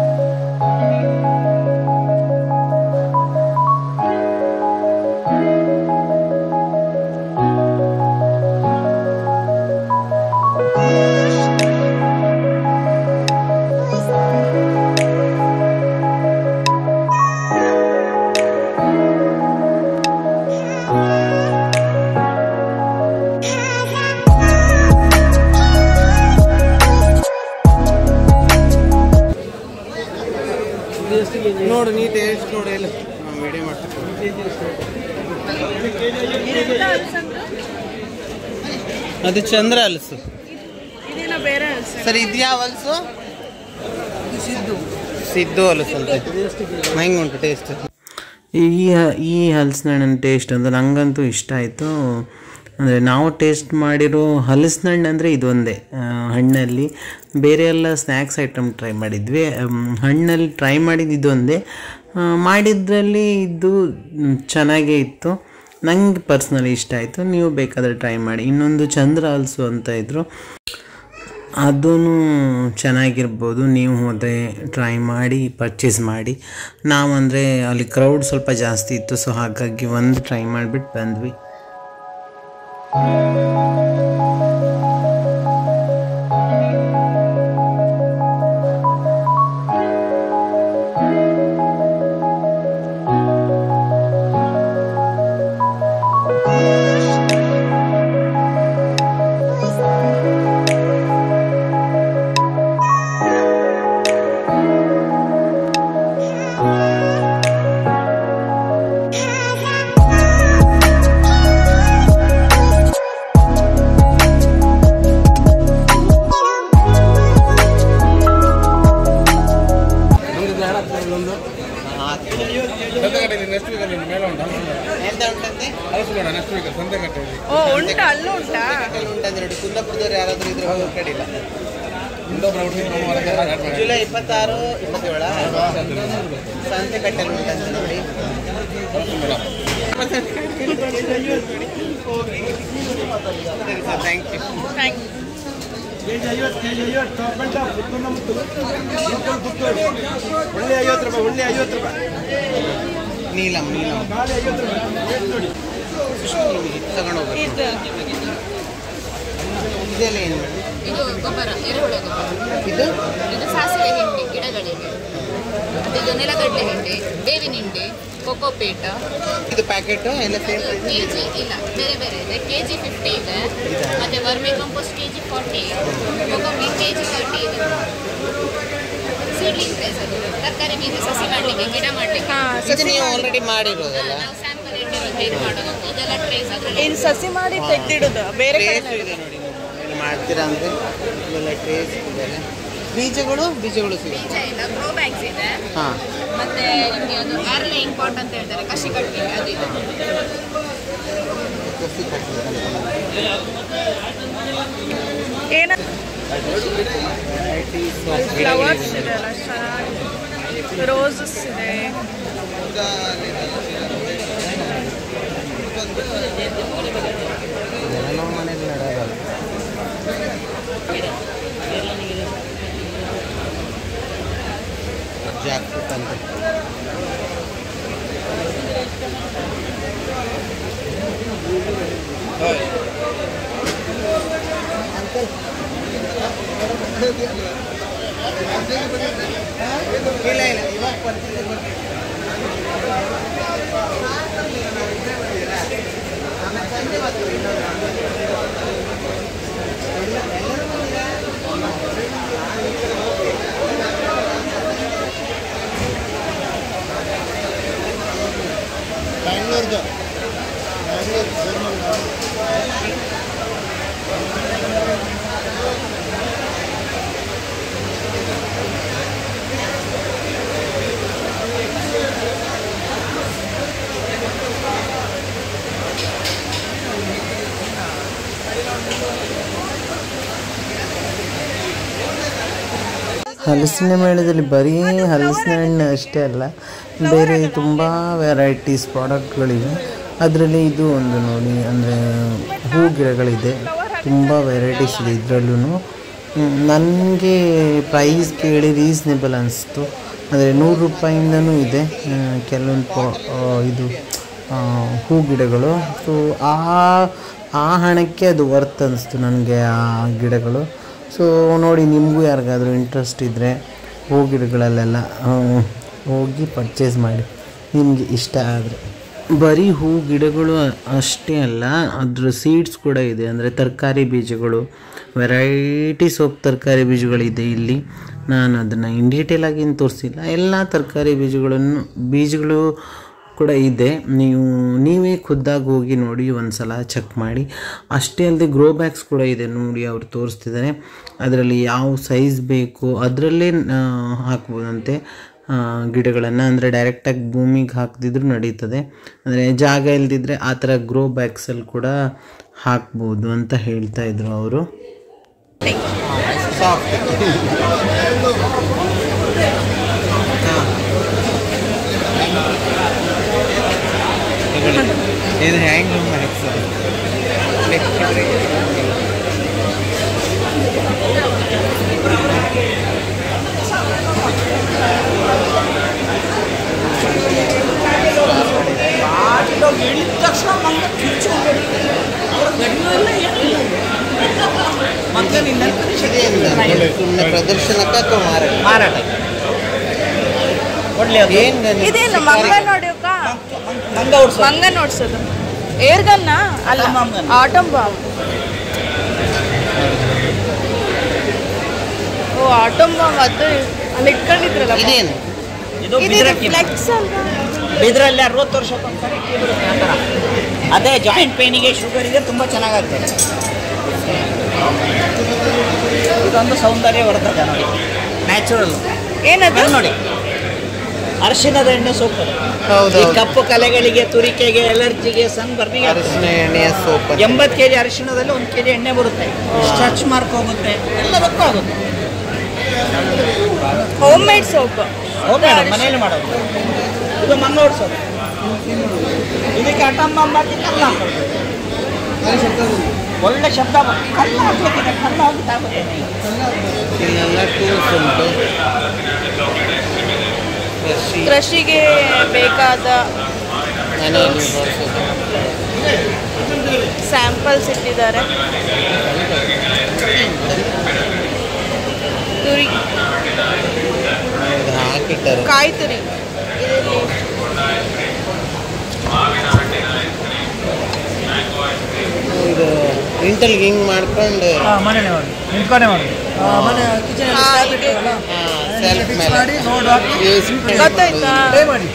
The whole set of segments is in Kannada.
ಬಾಯ್. ನೋಡು ನೀ ಟೇಸ್ಟ್ ನೋಡು ಎಲ್ಲ ವಿಡಿಯೋ ಮಾಡ್ತೀನಿ. ಅದು ಚಂದ್ರ ಹಲಸು ಬೇರೆ ಸರ್. ಇದು ಯಾವ ಹಲಸು? ಸಿದ್ದು ಹಲಸು ಅಂತ. ಹೆಂಗುಂಟು ಟೇಸ್ಟ್? ಈ ಹಲಸಿನ ಹಣ್ಣಿನ ಟೇಸ್ಟ್ ಅಂತ ನಂಗಂತೂ ಇಷ್ಟ ಆಯಿತು. ಅಂದರೆ ನಾವು ಟೇಸ್ಟ್ ಮಾಡಿರೋ ಹಲಸಿನ ಹಣ್ಣು ಅಂದರೆ ಇದೊಂದೇ ಹಣ್ಣಲ್ಲಿ. ಬೇರೆ ಎಲ್ಲ ಸ್ನ್ಯಾಕ್ಸ್ ಐಟಮ್ ಟ್ರೈ ಮಾಡಿದ್ವಿ, ಹಣ್ಣಲ್ಲಿ ಟ್ರೈ ಮಾಡಿದ್ದು ಇದೊಂದೇ. ಮಾಡಿದ್ರಲ್ಲಿ ಇದು ಚೆನ್ನಾಗೇ ಇತ್ತು, ನಂಗೆ ಪರ್ಸ್ನಲಿ ಇಷ್ಟ ಆಯಿತು. ನೀವು ಬೇಕಾದರೆ ಟ್ರೈ ಮಾಡಿ. ಇನ್ನೊಂದು ಚಂದ್ರ ಹಲಸು ಅಂತ ಇದ್ದರು, ಅದೂ ಚೆನ್ನಾಗಿರ್ಬೋದು. ನೀವು ಹೋದರೆ ಟ್ರೈ ಮಾಡಿ ಪರ್ಚೇಸ್ ಮಾಡಿ. ನಾವಂದರೆ ಅಲ್ಲಿ ಕ್ರೌಡ್ ಸ್ವಲ್ಪ ಜಾಸ್ತಿ ಇತ್ತು, ಸೊ ಹಾಗಾಗಿ ಒಂದು ಟ್ರೈ ಮಾಡಿಬಿಟ್ಟು ಬಂದ್ವಿ. ಉಂಟಾ? ಅಲ್ಲೂ ಉಂಟಾ? ಕುಂದಾಪುರದವ್ರು ಯಾರಾದರೂ ಇದ್ರೆ ಹೋಗೋ ಕಡಿಲ್ಲ. ಜುಲೈ 26, 27 ಸಂತೆಕಟ್ಟೆಲ್ಲಿ ಉಂಟಂತ ನೋಡಿ. Thank you. ನೀಲಂ ತಗೊಂಡೋಗಿ. ಇದೆಲ್ಲ ಏನು? ಇದು ಗೊಬ್ಬರ, ಎರೆಹುಳ ಗೊಬ್ಬರ. ಇದು ಸಾಸಿವೆ ಹಿಂಡಿ ಗಿಡಗಳಿವೆ. ಇದು ನೆಲಗಡಲೆ ಹಿಂಡಿ, ಬೇವಿನ ಹಿಂಡಿ, ಕೊಕೋಪೀಟ್. ಇದು ಪ್ಯಾಕೆಟ್ ಎಲ್ಲ ಸೇಮ್ ಕೆಜಿ ಇಲ್ಲ, ಬೇರೆ ಬೇರೆ ಇದೆ. ಕೆಜಿ 50 ಇದೆ, ಮತ್ತೆ vermi compost KG 40, cocopeat KG 30 ಇದೆ. ಸೀಡ್ಲಿಂಗ್ ಪ್ರೈಸ್ ಅದು. ತರಕಾರಿ ಬೀಜ ಸಸಿ ಮಾಡಲಿಕ್ಕೆ, ಗಿಡ ಮಾಡಲಿಕ್ಕೆ. ನೀವು ಆಲ್ರೆಡಿ ಮಾಡಿರೋದಲ್ಲ? ನಾವು ಸ್ಯಾಂಪಲ್ ಇಟ್ಟಿರೋದು ಹೇಗೆ ಮಾಡೋದು ಇದೆಲ್ಲ ಟ್ರೇಸ್. ಅದರಲ್ಲಿ ಇಲ್ಲಿ ಸಸಿ ಮಾಡಿ ತೆಗೆದಿಡೋದು ಬೇರೆ ಟ್ರೇಸ್ ಇದೆ ನೋಡಿ. ನೀವು ಮಾಡ್ತೀರಾ ಅಂದರೆ ಇವೆಲ್ಲ ಟ್ರೇಸ್ ಇದೆಲ್ಲ. ಬೀಜಗಳು ಸಿಗುತ್ತೆ. ಬೀಜ ಇಲ್ಲ, ಗ್ರೋ ಬ್ಯಾಗ್ಸ್ ಇದೆ. ಹಾಂ, ಮತ್ತೆ ನಿಮಗೆ ಅದು ಆರ್ಲೈನ್ ಪಾಟ್ ಅಂತ ಹೇಳ್ತಾರೆ, ಕಸಿ ಕಟ್ಟಿ ಅದು ಇದೆ. ಏನ ಫ್ಲವರ್ಸ್ ಇದೆ ಅಲ್ಲ, ಚೆನ್ನಾಗಿ ರೋಸಸ್ ಇದೆ. ನಾವು ಮನೇಲಿ ನಡೆಯೋದಲ್ಲ. ಜಾಕ್ಫ್ರೂಟ್ ಅಂತ ಇಲ್ಲ ಇವಾಗ ಬ್ಯಾಂಗ್ಳೂರ್ದು ಹಲಸಿನ ಮೇಳದಲ್ಲಿ ಬರೀ ಹಲಸಿನ ಹಣ್ಣು ಅಷ್ಟೇ ಅಲ್ಲ, ಬೇರೆ ತುಂಬ ವೆರೈಟೀಸ್ ಪ್ರಾಡಕ್ಟ್ಗಳಿವೆ. ಅದರಲ್ಲಿ ಇದು ಒಂದು ನೋಡಿ, ಅಂದರೆ ಹೂ ಗಿಡಗಳಿದೆ, ತುಂಬ ವೆರೈಟೀಸ್ ಇದೆ ಇದರಲ್ಲೂ. ನನಗೆ ಪ್ರೈಸ್ ಕೇಳಿ ರೀಸ್ನೇಬಲ್ ಅನಿಸ್ತು. ಅಂದರೆ 100 ರೂಪಾಯಿಂದನೂ ಇದೆ ಕೆಲವೊಂದು ಇದು ಹೂ ಗಿಡಗಳು. ಸೊ ಆ ಹಣಕ್ಕೆ ಅದು ವರ್ತ್ ಅನಿಸ್ತು ನನಗೆ ಆ ಗಿಡಗಳು. ಸೊ ನೋಡಿ, ನಿಮಗೂ ಯಾರಿಗಾದರೂ ಇಂಟ್ರೆಸ್ಟ್ ಇದ್ದರೆ ಹೂ ಗಿಡಗಳಲ್ಲೆಲ್ಲ ಹೋಗಿ ಪರ್ಚೇಸ್ ಮಾಡಿ, ನಿಮಗೆ ಇಷ್ಟ ಆದರೆ. ಬರೀ ಹೂ ಗಿಡಗಳು ಅಷ್ಟೇ ಅಲ್ಲ, ಅದ್ರ ಸೀಡ್ಸ್ ಕೂಡ ಇದೆ. ಅಂದರೆ ತರಕಾರಿ ಬೀಜಗಳು, ವೆರೈಟೀಸ್ ಆಫ್ ತರಕಾರಿ ಬೀಜಗಳಿದೆ ಇಲ್ಲಿ. ನಾನು ಅದನ್ನು ಇನ್ ಡೀಟೇಲ್ ಆಗಿ ತೋರಿಸಿಲ್ಲ. ಎಲ್ಲ ತರಕಾರಿ ಬೀಜಗಳು ಕೂಡ ಇದೆ. ನೀವೇ ಖುದ್ದಾಗಿ ಹೋಗಿ ನೋಡಿ, ಒಂದು ಸಲ ಚೆಕ್ ಮಾಡಿ. ಅಷ್ಟೇ ಅಲ್ಲದೆ ಗ್ರೋ ಬ್ಯಾಗ್ಸ್ ಕೂಡ ಇದೆ ನೋಡಿ, ಅವ್ರು ತೋರಿಸ್ತಿದ್ದಾರೆ. ಅದರಲ್ಲಿ ಯಾವ ಸೈಜ್ ಬೇಕು ಅದರಲ್ಲೇ ಹಾಕ್ಬೋದಂತೆ ಗಿಡಗಳನ್ನು. ಅಂದರೆ ಡೈರೆಕ್ಟಾಗಿ ಭೂಮಿಗೆ ಹಾಕ್ದಿದ್ರು ನಡೀತದೆ. ಅಂದರೆ ಜಾಗ ಇಲ್ದಿದ್ರೆ ಆ ಥರ ಗ್ರೋ ಬ್ಯಾಗ್ಸಲ್ಲಿ ಕೂಡ ಹಾಕ್ಬೋದು ಅಂತ ಹೇಳ್ತಾ ಇದ್ರು ಅವರು. ಇದು ಹ್ಯಾಂಗ್ ಪ್ರದರ್ಶನಕ್ಕೆ ಅಥವಾ ಮಾರಾಟ ಇದೇನು ಮಂಗ ನೋಡ್ಯಕ್ಕ ಮಂಗ ನೋಡ್ಸೋದು ಏರ್ಗನ್ನ ಅಲ್ಲ ಆಟಮ್ ಬಾಂಬ್. ಓ ಆಟಮ್ ಬಾಂಬ್ ಅದು ಅಲ್ಲಿ ಇಟ್ಕೊಂಡಿದ್ರಲ್ಲ. ಇದೇನು ಫ್ಲೆಕ್ಸ್ ಅಲ್ವಾ? ಬಿದ್ರಲ್ಲಿ 60 ವರ್ಷಕ್ಕೊಂದ್ಸರಿ ಬರುತ್ತೆ ಆ ಥರ. ಅದೇ ಜಾಯಿಂಟ್ ಪೇನಿಗೆ, ಶುಗರಿಗೆ ತುಂಬ ಚೆನ್ನಾಗಾಗ್ತದೆ. ಇದೊಂದು ಸೌಂದರ್ಯವರ್ಧಕ ನೋಡಿ, ನ್ಯಾಚುರಲ್. ಏನದು ನೋಡಿ, ಅರಿಶಿಣದ ಎಣ್ಣೆ ಸೋಪ್. ಹೌದು, ಈ ಕಪ್ಪು ಕಲೆಗಳಿಗೆ, ತುರಿಕೆಗೆ, ಎಲರ್ಜಿಗೆ, ಸನ್ ಬರ್ನಿಗೆ ಅರಿಶಿನ ಎಣ್ಣೆಯ ಸೋಪ್. 80 kg ಅರಿಶಿಣದಲ್ಲಿ 1 kg ಎಣ್ಣೆ ಬರುತ್ತೆ. ಸ್ಟ್ರೆಚ್ ಮಾರ್ಕ್ ಹೋಗುತ್ತೆ, ಎಲ್ಲದಕ್ಕೂ ಆಗುತ್ತೆ. Home made soap. ಮನೆಯಲ್ಲಿ ಮಾಡೋದು. ಇದು ಮಂಗಳೂರು ಸೋಪ್. ಇದಕ್ಕೆ ಅಟಮ್ ಬಾಂಬ್ ಹಾಕಿ ಕಲ್ಲು ಹಾಕೋದು. ಒಳ್ಳೆ ಶಬ್ದ ಕಲ್ಲು ಹಾಕ್ಲಿಕ್ಕೆ, ಕಲ್ಲು ಹಾಕಿ ಇಲ್ಲೆಲ್ಲ ಟೂಲ್ಸ್ ಉಂಟು. ಕೃಷಿಗೆ ಬೇಕಾದ ಮನೆಯಲ್ಲಿ ಬಳಸೋದು ಸ್ಯಾಂಪಲ್ಸ್ ಇಟ್ಟಿದ್ದಾರೆ. ತುರಿ, ಹಾಕಿಟ್ಟಾರೆ. ಕಾಯಿ ತುರಿ ಇದು ಪ್ರಿಂಟಲ್ಲಿ ಹಿಂಗೆ ಮಾಡ್ಕೊಂಡು ಮನೆಯೇ ಮಾಡಿ ನಿಂತ್ಕೊಂಡೆ ಮಾಡಿ ಮನೆ ಸೆಲ್ಫ್ ಮೇಲೆ ಗೊತ್ತಾಯ್ತಾ? ಮಾಡಿ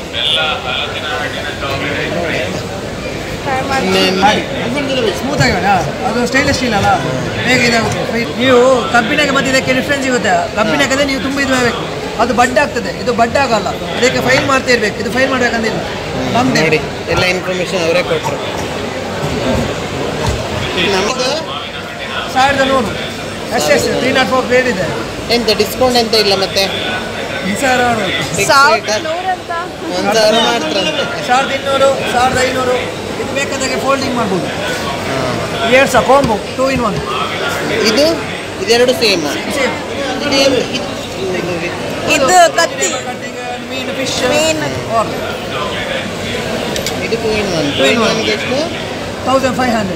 ಸ್ಮೂತ್ ಆಗಿ ಅದು ಸ್ಟೈನ್ಲೆಸ್ ಸ್ಟೀಲ್ ಅಲ್ಲ, ಬೇಗ ಇದಾಗುತ್ತೆ. ನೀವು ಕಬ್ಬಿನಾಗ ಮತ್ತೆ ಇದಕ್ಕೆ ಡಿಫ್ರೆನ್ಸ್ ಸಿಗುತ್ತೆ. ಕಬ್ಬಿನಾಗದೆ ನೀವು ತುಂಬ ಇದು ಮಾಡಬೇಕು, ಅದು ಬಡ್ಡೆ ಆಗ್ತದೆ. ಇದು ಬಡ್ಡೆ ಆಗಲ್ಲ, ಅದಕ್ಕೆ ಫೈಲ್ ಮಾಡ್ತಾ ಇರ್ಬೇಕು. ಇದು ಫೈಲ್ ಮಾಡ್ಬೇಕಂದಿಲ್ಲ. ನೋಡಿ, ಎಲ್ಲ ಇನ್ಫಾರ್ಮೇಶನ್ ಅವರೇ ಕೊಟ್ಟರು. ನಮ್ಮದು 1100 SS 304 ಗ್ರೇಡ್ ಇದೆ. ಎಂತ ಡಿಸ್ಕೌಂಟ್ ಎಂತ ಇಲ್ಲ ಮತ್ತೆ? 1100 ಅಂತ 1000 ಮಾಡ್ತಾರೆ. 1200, 1500. ಇದು ಬೇಕಾದಾಗೆ ಫೋಲ್ಡಿಂಗ್ ಮಾಡ್ಬೋದು. ಎರಡು ಸಹ ಕಾಂಬೋ 2 in 1. ಇದೆರಡು ಸೇಮ್. ಇದು ಕತ್ತಿ, ಮೀನು, ಫಿಶ್, ಮೀನು. ಇದು 2 in 1. 2 in 1 ಎಷ್ಟು? 1500.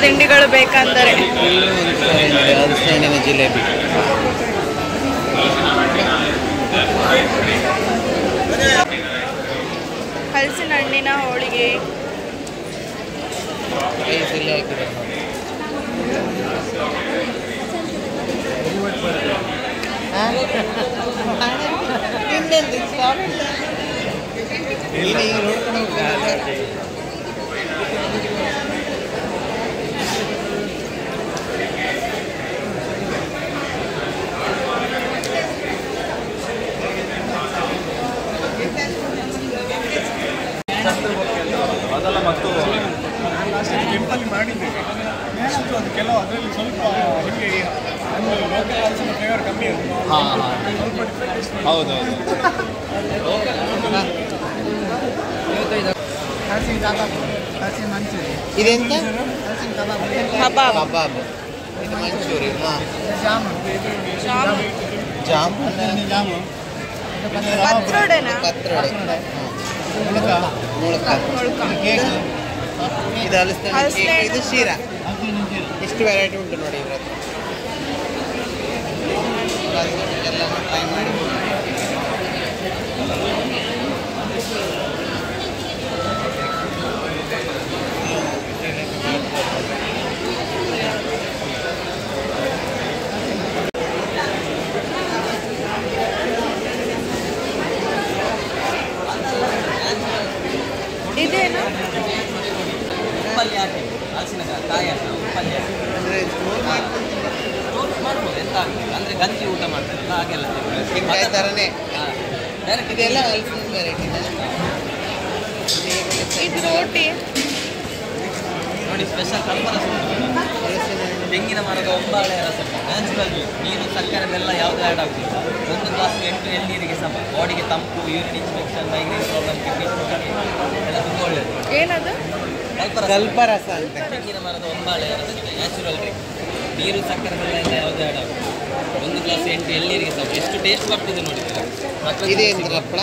ತಿಂಡಿಗಳು ಬೇಕಂದರೆ ಹಲಸಿನ ಜಿಲೇಬಿ. ಹಲಸಿನ ಹಣ್ಣಿನ ಹೋಳಿಗೆ. ಅದೆಲ್ಲ ಮತ್ತು ಕೆಂಪಲ್ಲಿ ಮಾಡಿದ್ದೇವೆ ಅಷ್ಟು ಅದು ಕೆಲವು ಅದರಲ್ಲಿ ಸ್ವಲ್ಪ ನಿಮಗೆ ಲೋಕಲ್ ಹಲಸಿನ ಫ್ಲೇವರ್ ಕಮ್ಮಿ ಇರುತ್ತೆ. ಸ್ವಲ್ಪ ಡಿಫ್ರೆಂಟ್. ಹೌದೌದು. ಇದೆಂತ? ಕಬಾಬ್. ಕಬಾಬ್. ಇದು ಮಂಚೂರಿ. ಜಾಮೂನ್. ಪತ್ರೊಡೆನಾ? ಪತ್ರೊಡೆ. ಮುಳುಕ. ಇದು ಹಲಸಿನ ಕೇಕ್, ಇದು ಶೀರಾ. ಎಷ್ಟು ವೆರೈಟಿ ಉಂಟು ನೋಡಿ ಇವ್ರ ಹತ್ರ. ಎಲ್ಲನೂ ಟ್ರೈ ಮಾಡಿ. ಇದೇನು ಉಪ್ಪಲ್ಲಿ ಹಾಕಿ ಹಲಸಿನಕಾಯಿ ಕಾಯಿ ಹಾಕಿ ಉಪ್ಪಲ್ಲಿ ಹಾಕಿ ಅಂದರೆ ಸ್ಟೋರ್ ಸ್ಟೋರ್ ಮಾಡ್ಬೋದು, ಎಂತ ಆಗ್ತದೆ ಅಂದರೆ ಗಂಜಿ ಊಟ ಮಾಡ್ತಾರಲ್ಲ ಹಾಗೆಲ್ಲ ತೆಂಗಿನಕಾಯಿ ಥರನೇ. ಡೈರೆಕ್ಟ್ ಇದೆಲ್ಲ ಹಲಸಿನ ವೆರೈಟಿನ ಇದು ರೋಟಿ ನೋಡಿ ಸ್ಪೆಷಲ್ ಕಲ್ಪ ರಸ ತೆಂಗಿನ ಮರದ ಒಂಬಾಳೆ ರಸ ನ್ಯಾಚುರಲ್ ನೀರು ಸಕ್ಕರೆ ಬೆಲ್ಲ ಯಾವುದೇ ಆ್ಯಡ್ ಆಗುತ್ತಿಲ್ಲ. 1 ಗ್ಲಾಸ್ 8 ಎಳ್ನೀರಿಗೆ ಸಮ. ಬಾಡಿಗೆ ತಂಪು, urine infection, migraine problem, kidney stone ಎಲ್ಲ ತುಂಬ ಒಳ್ಳೆಯದು. ಏನದು ಕಲ್ಪರಸ ಅಂತ. ತೆಂಗಿನ ಮರದ ಒಂಬಾಳೆ ರಸ ನ್ಯಾಚುರಲ್ ಡ್ರಿಂಕ್. ನೀರು ಸಕ್ಕರೆ ಬೆಲ್ಲ ಎಲ್ಲ ಯಾವುದೇ ಆ್ಯಡ್ ಆಗುತ್ತೆ. 1 ಗ್ಲಾಸ್ 8 ಎಳ್ನೀರಿಗೆ ಸಮ. ಎಷ್ಟು ಟೇಸ್ಟ್ ಬರ್ತಿದೆ ನೋಡಿ. ಇದೇನು ಹಪ್ಪಳ?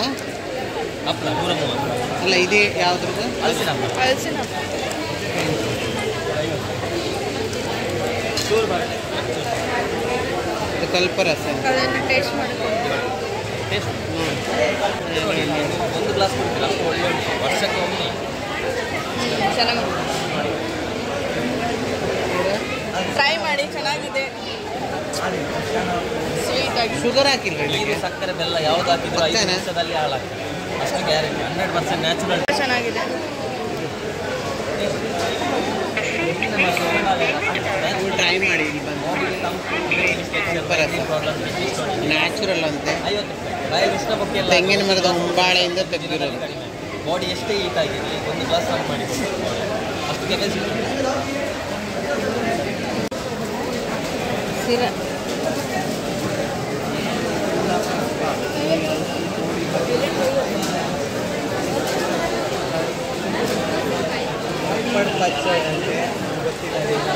ಹಪ್ಪಳ 130. ಅಲ್ಲ ಇದೇ ಯಾವುದ್ರದ್ದು? ಹಲಸಿನ ಹಪ್ಪಳ. ಹಲಸಿನ ಇದು ಕಲ್ಪರಸ. ಅದನ್ನು ಟೇಸ್ಟ್ ಮಾಡಿಕೊಂಡು ಟೇಸ್ಟ್ 1 ಗ್ಲಾಸ್ ಕೊಡ್ತೀರ ಅಷ್ಟು ಒಳ್ಳೆ ಉಂಟು. ವರ್ಷಕ್ಕೆ ಒಮ್ಮೆ ಚೆನ್ನಾಗಿ ಟ್ರೈ ಮಾಡಿ, ಚೆನ್ನಾಗಿದೆ. ಸ್ವೀಟ್ ಆಗಿ ಶುಗರ್ ಹಾಕಿಲ್ಲ ನೀರು ಸಕ್ಕರೆ ಬೆಲ್ಲ ಯಾವ್ದು ಹಾಕಿದ್ರು 5 ನಿಮಿಷದಲ್ಲಿ ಹಾಳಾಗ್ತದೆ. ಅಷ್ಟು ಗ್ಯಾರಂಟಿ. 100% ನ್ಯಾಚುರಲ್. ಚೆನ್ನಾಗಿದೆ. ಟ್ರೈ ಮಾಡಿ ಇಲ್ಲಿ ಬಂದು. ನ್ಯಾಚುರಲ್ ಅಂತೆ. 50 ರೂಪಾಯಿ. ಬಾಯಲ್ಲಿ ಇಷ್ಟ ಬಗ್ಗೆ ತೆಂಗಿನ ಮರದ ಒಂಬಾಳೆಯಿಂದ ತೆಗೆದಿರೋದು. ಬಾಡಿ ಎಷ್ಟೇ ಹೀಟ್ ಆಗಿದೆ 1 ಗ್ಲಾಸ್ ಆನ್ ಮಾಡಿ ಅಷ್ಟು ಕೆಪಾಸಿಟಿ. ಸೀರೆ ಪಚ್ಚಡಿ ಅಂತೆ ಗೊತ್ತಿಲ್ಲ.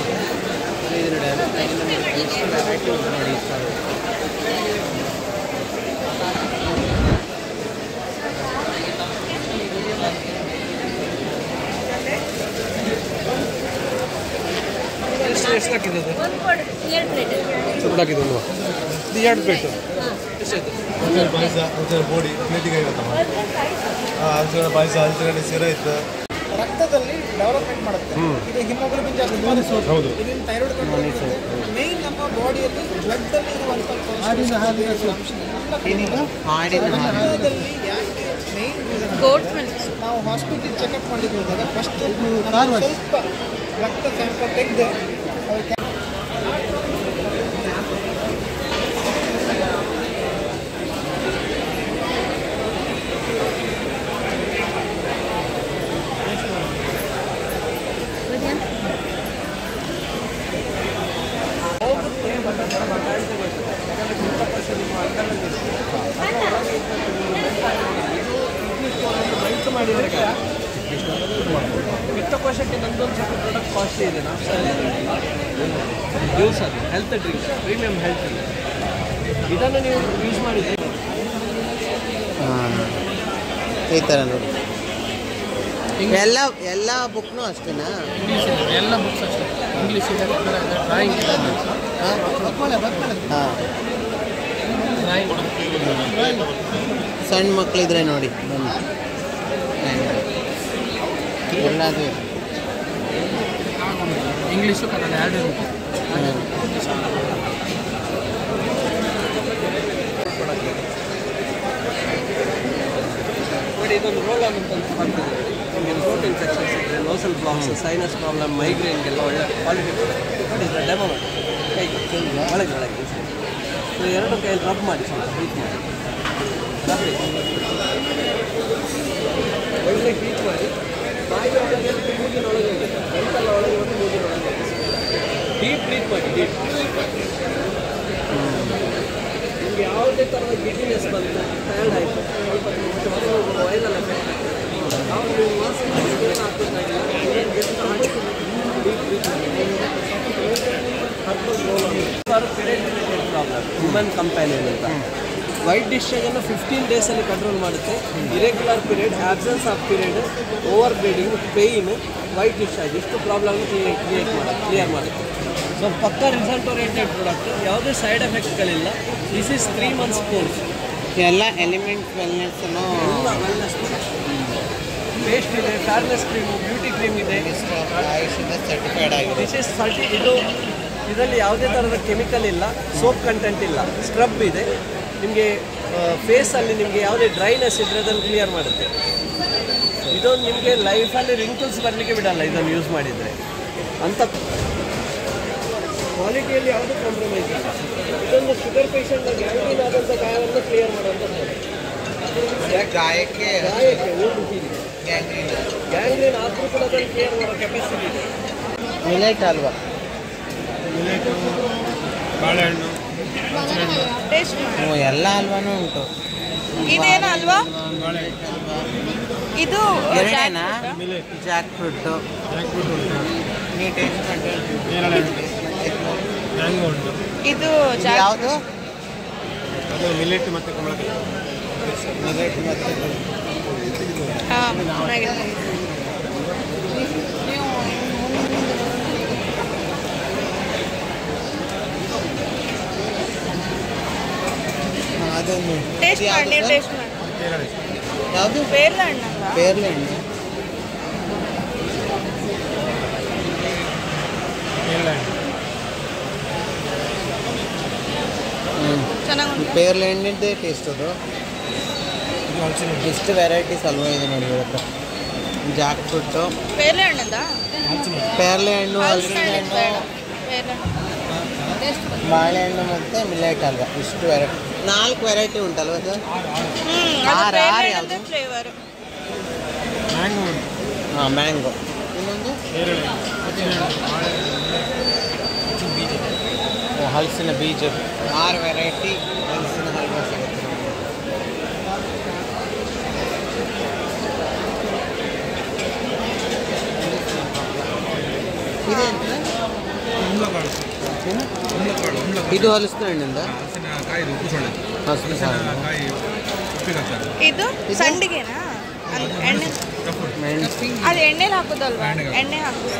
ಇದು ನೋಡಿ ಎಷ್ಟು ವೆರೈಟಿ ಉಂಟು ನೋಡಿ ಸರ್. ಎಷ್ಟು ಹಾಕಿದೆ ಅದು? 2 ಪ್ಲೇಟ್ ಚೂರು ಹಾಕಿದೆ ಅಲ್ವಾ? ಇದು 2 ಪ್ಲೇಟು ಎಷ್ಟಾಯ್ತು? ಹಲಸಿನ ಪಾಯಸ, ಹಲಸಿನ ಬೋಡಿ ಪ್ಲೇಟಿಗೆ 50. ಹಲಸಿನ ಪಾಯಸ, ಹಲಸಿನ ಸಿರ ಇತ್ತು. ರಕ್ತದಲ್ಲಿ ಡೆವಲಪ್ಮೆಂಟ್ ಮಾಡುತ್ತೆ. ಇದು ಹಿಮೋಗ್ಲೋಬಿನ್ ಜಾಸ್ತಿ ಹೌದು. ಇದನ್ನ ಥೈರಾಯ್ಡ್ ಕಂಟ್ರೋಲ್ ಮೇನ್ ನಮ್ಮ ಬಾಡಿಯಲ್ಲಿ ಬ್ಲಡ್ ಅಲ್ಲಿ ಇರುವಂತ ಆಡಿನ ಹಾಲಿನ ರಕ್ತದಲ್ಲಿ ಯಾಕೆ ಮೇನ್ ಗೋಟ್ ಮಿಲ್ಕ್. ನಾವು ಹಾಸ್ಪಿಟಲ್ ಚೆಕಪ್ ಮಾಡಿದ್ದು ಹೋದಾಗ ಫಸ್ಟ್ ಸ್ವಲ್ಪ ರಕ್ತ ಸ್ಯಾಂಪಲ್ ತೆಗೆದು ಪಿತ್ತಕೋಶಕ್ಕೆ ನಂದೊಂದು ಸ್ವಲ್ಪ ಪ್ರಾಡಕ್ಟ್ ಕಾಸ್ಟ್ಲಿ ಇದೆ. ಜ್ಯೂಸ್ ಅದು ಹೆಲ್ತ್ ಡ್ರಿಂಕ್, ಪ್ರೀಮಿಯಂ ಹೆಲ್ತ್. ಇದನ್ನು ನೀವು ಯೂಸ್ ಮಾಡಿದ್ರೆ ಈ ಥರ ನೋಡಿ. ಎಲ್ಲ ಬುಕ್ನು ಅಷ್ಟೇನಾ? ಎಲ್ಲ ಬುಕ್ಸ್ ಅಷ್ಟೇ. ಇಂಗ್ಲೀಷ್ ಇದೆ, ಡ್ರಾಯಿಂಗ್ ಇದೆ. ಹಾಂ ಸಣ್ಣ ಮಕ್ಕಳಿದ್ರೆ ನೋಡಿ ಎಲ್ಲದು ಇಂಗ್ಲೀಷು ಕನ್ನಡ 2 ಇರುತ್ತೆ. ನೋಡಿ ಇದೊಂದು ರೋಲ್ ಆನ್ ಅಂತ ಬರ್ತದೆ. ನಿಮಗೆ ಥ್ರೋಟ್ ಇನ್ಫೆಕ್ಷನ್ಸ್ ಇದ್ದರೆ, ನೋಸಲ್ ಬ್ಲಾಕ್ಸ್, ಸೈನಸ್ ಪ್ರಾಬ್ಲಮ್, ಮೈಗ್ರೇನ್ಗೆಲ್ಲ ಒಳ್ಳೆ ಕ್ವಾಲಿಟಿ ನೋಡಿ. ಇದರ ಡೆಮೋ ಮಾಡಿ ಒಳಗೆ ಸೊ 2 ಕೈಯಲ್ಲಿ ರಬ್ ಮಾಡಿ ಸ್ವಲ್ಪ ಹೀಟ್ ಮಾಡಿ ಒಳ್ಳೆ ಹೀಟ್ ಮಾಡಿ ಬಾಯಿ ಮೂಗಿನೊಳಗೆ ಹೋಗುತ್ತೆ. ಗಂಟಲ ಒಳಗೆ ಮತ್ತು ಮೂಗಿನೊಳಗೆ ಡೀಪ್ ಬ್ರೀತ್ ಮಾಡಿ. ಡೀಪ್ ನಿಮಗೆ ಯಾವುದೇ ಥರದ ಗಿಡ್ಡಿನೆಸ್ ಬಂತು, ಟಯರ್ಡ್ ಆಯಿತು, ಸ್ವಲ್ಪ ವೈರಲ್ ಎಫೆಕ್ಟ್ ನಾವು ನೀವು ಮಾಸ್ಕ್ ಹಾಕಬೇಕಾಗಿಲ್ಲ. ಡೀಪ್ ಬ್ರೀತ್ ಮಾಡಿ. ಪ್ರಾಬ್ಲಮ್ ಹ್ಯೂಮನ್ ಕಂಪ್ಯಾನಿಯನ್ ಅಂತ ವೈಟ್ ಡಿಸ್ಚಾರ್ಜನ್ನು 15 ಡೇಸಲ್ಲಿ ಕಂಟ್ರೋಲ್ ಮಾಡುತ್ತೆ. Irregular period, absence of period, over bleeding, pain, white discharge ಇಷ್ಟು ಪ್ರಾಬ್ಲಮ್ ಕ್ಲಿಯರ್ ಮಾಡುತ್ತೆ. ಸೊ ಪಕ್ಕ ರಿಸಲ್ಟ್ ಓರಿಯೆಂಟೆಡ್ ಪ್ರಾಡಕ್ಟ್, ಯಾವುದೇ ಸೈಡ್ ಎಫೆಕ್ಟ್ಗಳಿಲ್ಲ. This is 3 months course. ಎಲ್ಲ ಎಲಿಮೆಂಟ್ ವೆಲ್ನೆಸ್ ವೆಲ್ನೆಸ್ ಪೇಸ್ಟ್ ಇದೆ, ಫೇರ್ನೆಸ್ ಕ್ರೀಮು, ಬ್ಯೂಟಿ ಕ್ರೀಮ್ ಇದೆ. ಸರ್ಟಿಫೈಡ್ ಆಗಿದೆ. ದಿಸ್ ಇಸ್ ಇದರಲ್ಲಿ ಯಾವುದೇ ಥರದ ಕೆಮಿಕಲ್ ಇಲ್ಲ, ಸೋಪ್ ಕಂಟೆಂಟ್ ಇಲ್ಲ, ಸ್ಕ್ರಬ್ ಇದೆ. ನಿಮಗೆ ಫೇಸಲ್ಲಿ ನಿಮಗೆ ಯಾವುದೇ ಡ್ರೈನೆಸ್ ಇದ್ದರೆ ಅದನ್ನು ಕ್ಲಿಯರ್ ಮಾಡುತ್ತೆ. ಇದೊಂದು ನಿಮಗೆ ಲೈಫಲ್ಲಿ ರಿಂಕಲ್ಸ್ ಬರಲಿಕ್ಕೆ ಬಿಡಲ್ಲ ಇದನ್ನು ಯೂಸ್ ಮಾಡಿದರೆ. ಅಂಥ ಕ್ವಾಲಿಟಿಯಲ್ಲಿ ಯಾವುದೂ ಕಾಂಪ್ರಮೈಸ್ ಇಲ್ಲ. ಇದೊಂದು ಶುಗರ್ ಪೇಷಂಟ್ನ ಗ್ಯಾಂಗ್ರೀನ್ ಆದಂಥ ಗಾಯವನ್ನು ಕ್ಲಿಯರ್ ಮಾಡುವಂಥ ಗಾಯಕ್ಕೆ ಗ್ಯಾಂಗ್ರೀನ್ ಆದರೂ ಕೂಡ ಅದನ್ನು ಕ್ಲಿಯರ್ ಮಾಡೋ ಕೆಪಾಸಿಟಿ ಇದೆ. ಮಿಲೆಟ್ ಅಲ್ವಾ? ಬಾಳೆಹಣ್ಣು, ಟೇಸ್ಟ್ ಎಲ್ಲ ಹಲ್ವಾನು ಉಂಟು. ಇದೇನು ಅಲ್ವಾ? ಇದು ಎರಡೇನಾ? ಜಾಕ್ ಫ್ರೂಟು, ನೀ ಟೇಸ್ಟ್ ನೇರಳೆ ಹಣ್ಣು, ಮ್ಯಾಂಗೋ ಉಂಟು. ಇದು ಯಾವುದು? ಅದು ಮಿಲೆಟ್ ಮತ್ತು ಕುಂಬಳಕಾಯಿ. ಮಿಲೆಟ್ ಮತ್ತು ಹಾಂ ಚೆನ್ನಾಗಿದೆ. ಅದೊಂದು ಟೇಸ್ಟ್ ಮಾಡಿ, ನೀವು ಟೇಸ್ಟ್ ಮಾಡಿ. ಯಾವುದು? ಪೇರ್ಲೆ ಹಣ್ಣಲ್ಲ? ಪೇರ್ಲೆ ಹಣ್ಣು. ನೇರಳೆ ಹಣ್ಣು. ಚೆನ್ನಾಗುಂಟು. ಪೇರ್ಲೆ ಹಣ್ಣಿದ್ದೇ ಟೇಸ್ಟ್ ಅದು. ಇದು ಹಲಸಿನ ಹಣ್ಣು. ಎಷ್ಟು ವೆರೈಟೀಸ್ ಅಲ್ವಾ ಇದೆ ನೋಡಿ ಇವತ್ತು. Jack fruit, ಪೇರ್ಲೆ ಹಣ್ಣದ? ಪೇರ್ಲೆ ಹಣ್ಣು, ಹಲಸಿನ ಹಣ್ಣು, ಪೇರ್ಲೆ ಬಾಳೆಹಣ್ಣು ಮತ್ತು ಮಿಲೆಟ್ ಅಲ್ವಾ. ಇಷ್ಟು ವೆರೈಟಿ, 4 ವೆರೈಟಿ ಉಂಟಲ್ವ ಅದು? ಆರು ಯಾವುದು? ಫ್ಲೇವರ್ ಮ್ಯಾಂಗೋ ಉಂಟು. ಹಾಂ, ಮ್ಯಾಂಗೋ. ಇನ್ನೊಂದು ನೇರಳೆ ಹಣ್ಣು, ಹಲಸಿನ ಹಣ್ಣು, ಬಾಳೆಹಣ್ಣು, ಬೀಜ. ಹಲಸಿನ ಬೀಜ. 6 ವೆರೈಟಿ ಹಲಸಿನ ಹಲ್ವಾ ಸಿಗುತ್ತೆ. ಇದೆ ಕುಂಬಳಕಾಳು, ಇದು ಹಲಸಿನ ಹಣ್ಣಿಂದ. ಹಲಸಿನಕಾಯಿ ಉಪ್ಪು ಸೊಳ್ಳೆ, ಹಲಸಿನ ಹಲಸಿನಕಾಯಿ ಉಪ್ಪಿಗೆ ಹಾಕ್ತಾರೆ. ಇದು ಸಂಡಿಗೆನಾ? ಎಣ್ಣೆ ಮೆಣಸು. ಅದು ಎಣ್ಣೆಲಿ ಹಾಕೋದಲ್ವಾ? ಎಣ್ಣೆ ಹಾಕೋದು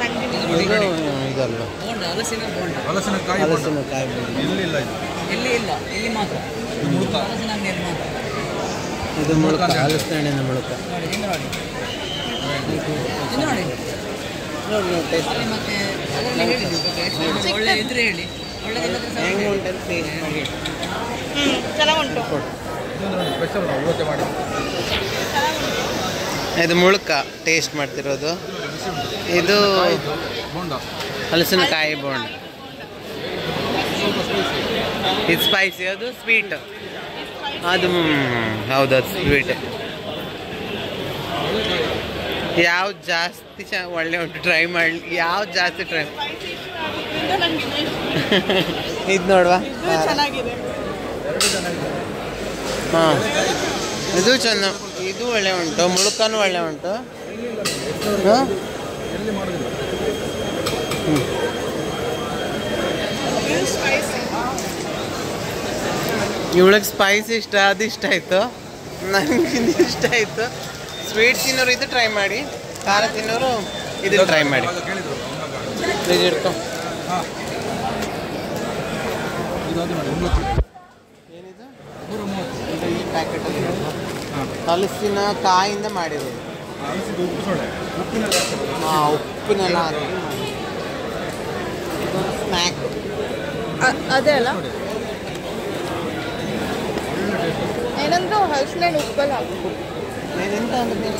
ಸಂಡಿಗೆ. ಇದಲ್ವಾ? ಹಲಸಿನಕಾಯಿ ಹಲಸಿನಕಾಯಿ ಇಲ್ಲಿಲ್ಲ ಇದು. ಇಲ್ಲಿ ಮಾತ್ರ ಇದು ಮುಳುಕ. ಇದು ಮುಳುಕ, ಹಲಸಿನ ಹಣ್ಣಿನ ಮುಳುಕ. ನೋಡಿ ನೀವು ಟೇಸ್ಟ್ ಹೆಂಗೆ ಉಂಟಂತ ಟೇಸ್ಟ್ ಮಾಡಿ. ಚೆನ್ನಾಗುಂಟು. ಸ್ಪೆಷಲ್ ಇವತ್ತೇ ಮಾಡಿ. ಇದು ಮುಳುಕ ಟೇಸ್ಟ್ ಮಾಡ್ತಿರೋದು. ಇದು ಬೋಂಡ, ಹಲಸಿನಕಾಯಿ ಬೋಂಡ. ಇದು ಸ್ಪೈಸಿ, ಅದು ಸ್ವೀಟ್. ಅದು ಹೌದು, ಅದು ಸ್ವೀಟ್. ಯಾವ್ದು ಜಾಸ್ತಿ ಒಳ್ಳೆ ಉಂಟು ಟ್ರೈ ಮಾಡಿ? ಯಾವ್ದು ಜಾಸ್ತಿ ಟ್ರೈ? ಇದು ನೋಡುವ. ಚೆನ್ನಾಗಿದೆ. ಹಾಂ, ಇದು ಚೆನ್ನ, ಇದು ಒಳ್ಳೆ ಉಂಟು. ಮುಳುಕನೂ ಒಳ್ಳೆ ಉಂಟು. ಹಾಂ, ಇವಳಿಗೆ ಸ್ಪೈಸಿ ಇಷ್ಟ, ಅದು ಇಷ್ಟ ಆಯಿತು. ನನಗೆ ಇಷ್ಟ ಆಯಿತು. ಸ್ವೀಟ್ ತಿನ್ನೋರು ಇದು ಟ್ರೈ ಮಾಡಿ, ಖಾರ ತಿನ್ನೋರು ಇದನ್ನು ಟ್ರೈ ಮಾಡಿ. ಇದು ಇಡ್ಕೊ. ಏನಿದು? ಇದು ಈ ಪ್ಯಾಕೆಟಲ್ಲಿ ಹಲಸಿನ ಕಾಯಿಂದ ಮಾಡಿರೋದು. ಹಾಂ, ಉಪ್ಪಿನೆಲ್ಲ ಹಾಕಿ ಮಾಡಿ. ಇದೊಂದು ಸ್ನ್ಯಾಕ್. ಅದೇ ಅಲ್ಲ, ಏನಂದ್ರೆ ಹಲಸಿನ ಉಪ್ಪಲ್ಲಿ ಹಾಕು. ಎಂತ ಅಂದ್ರೆ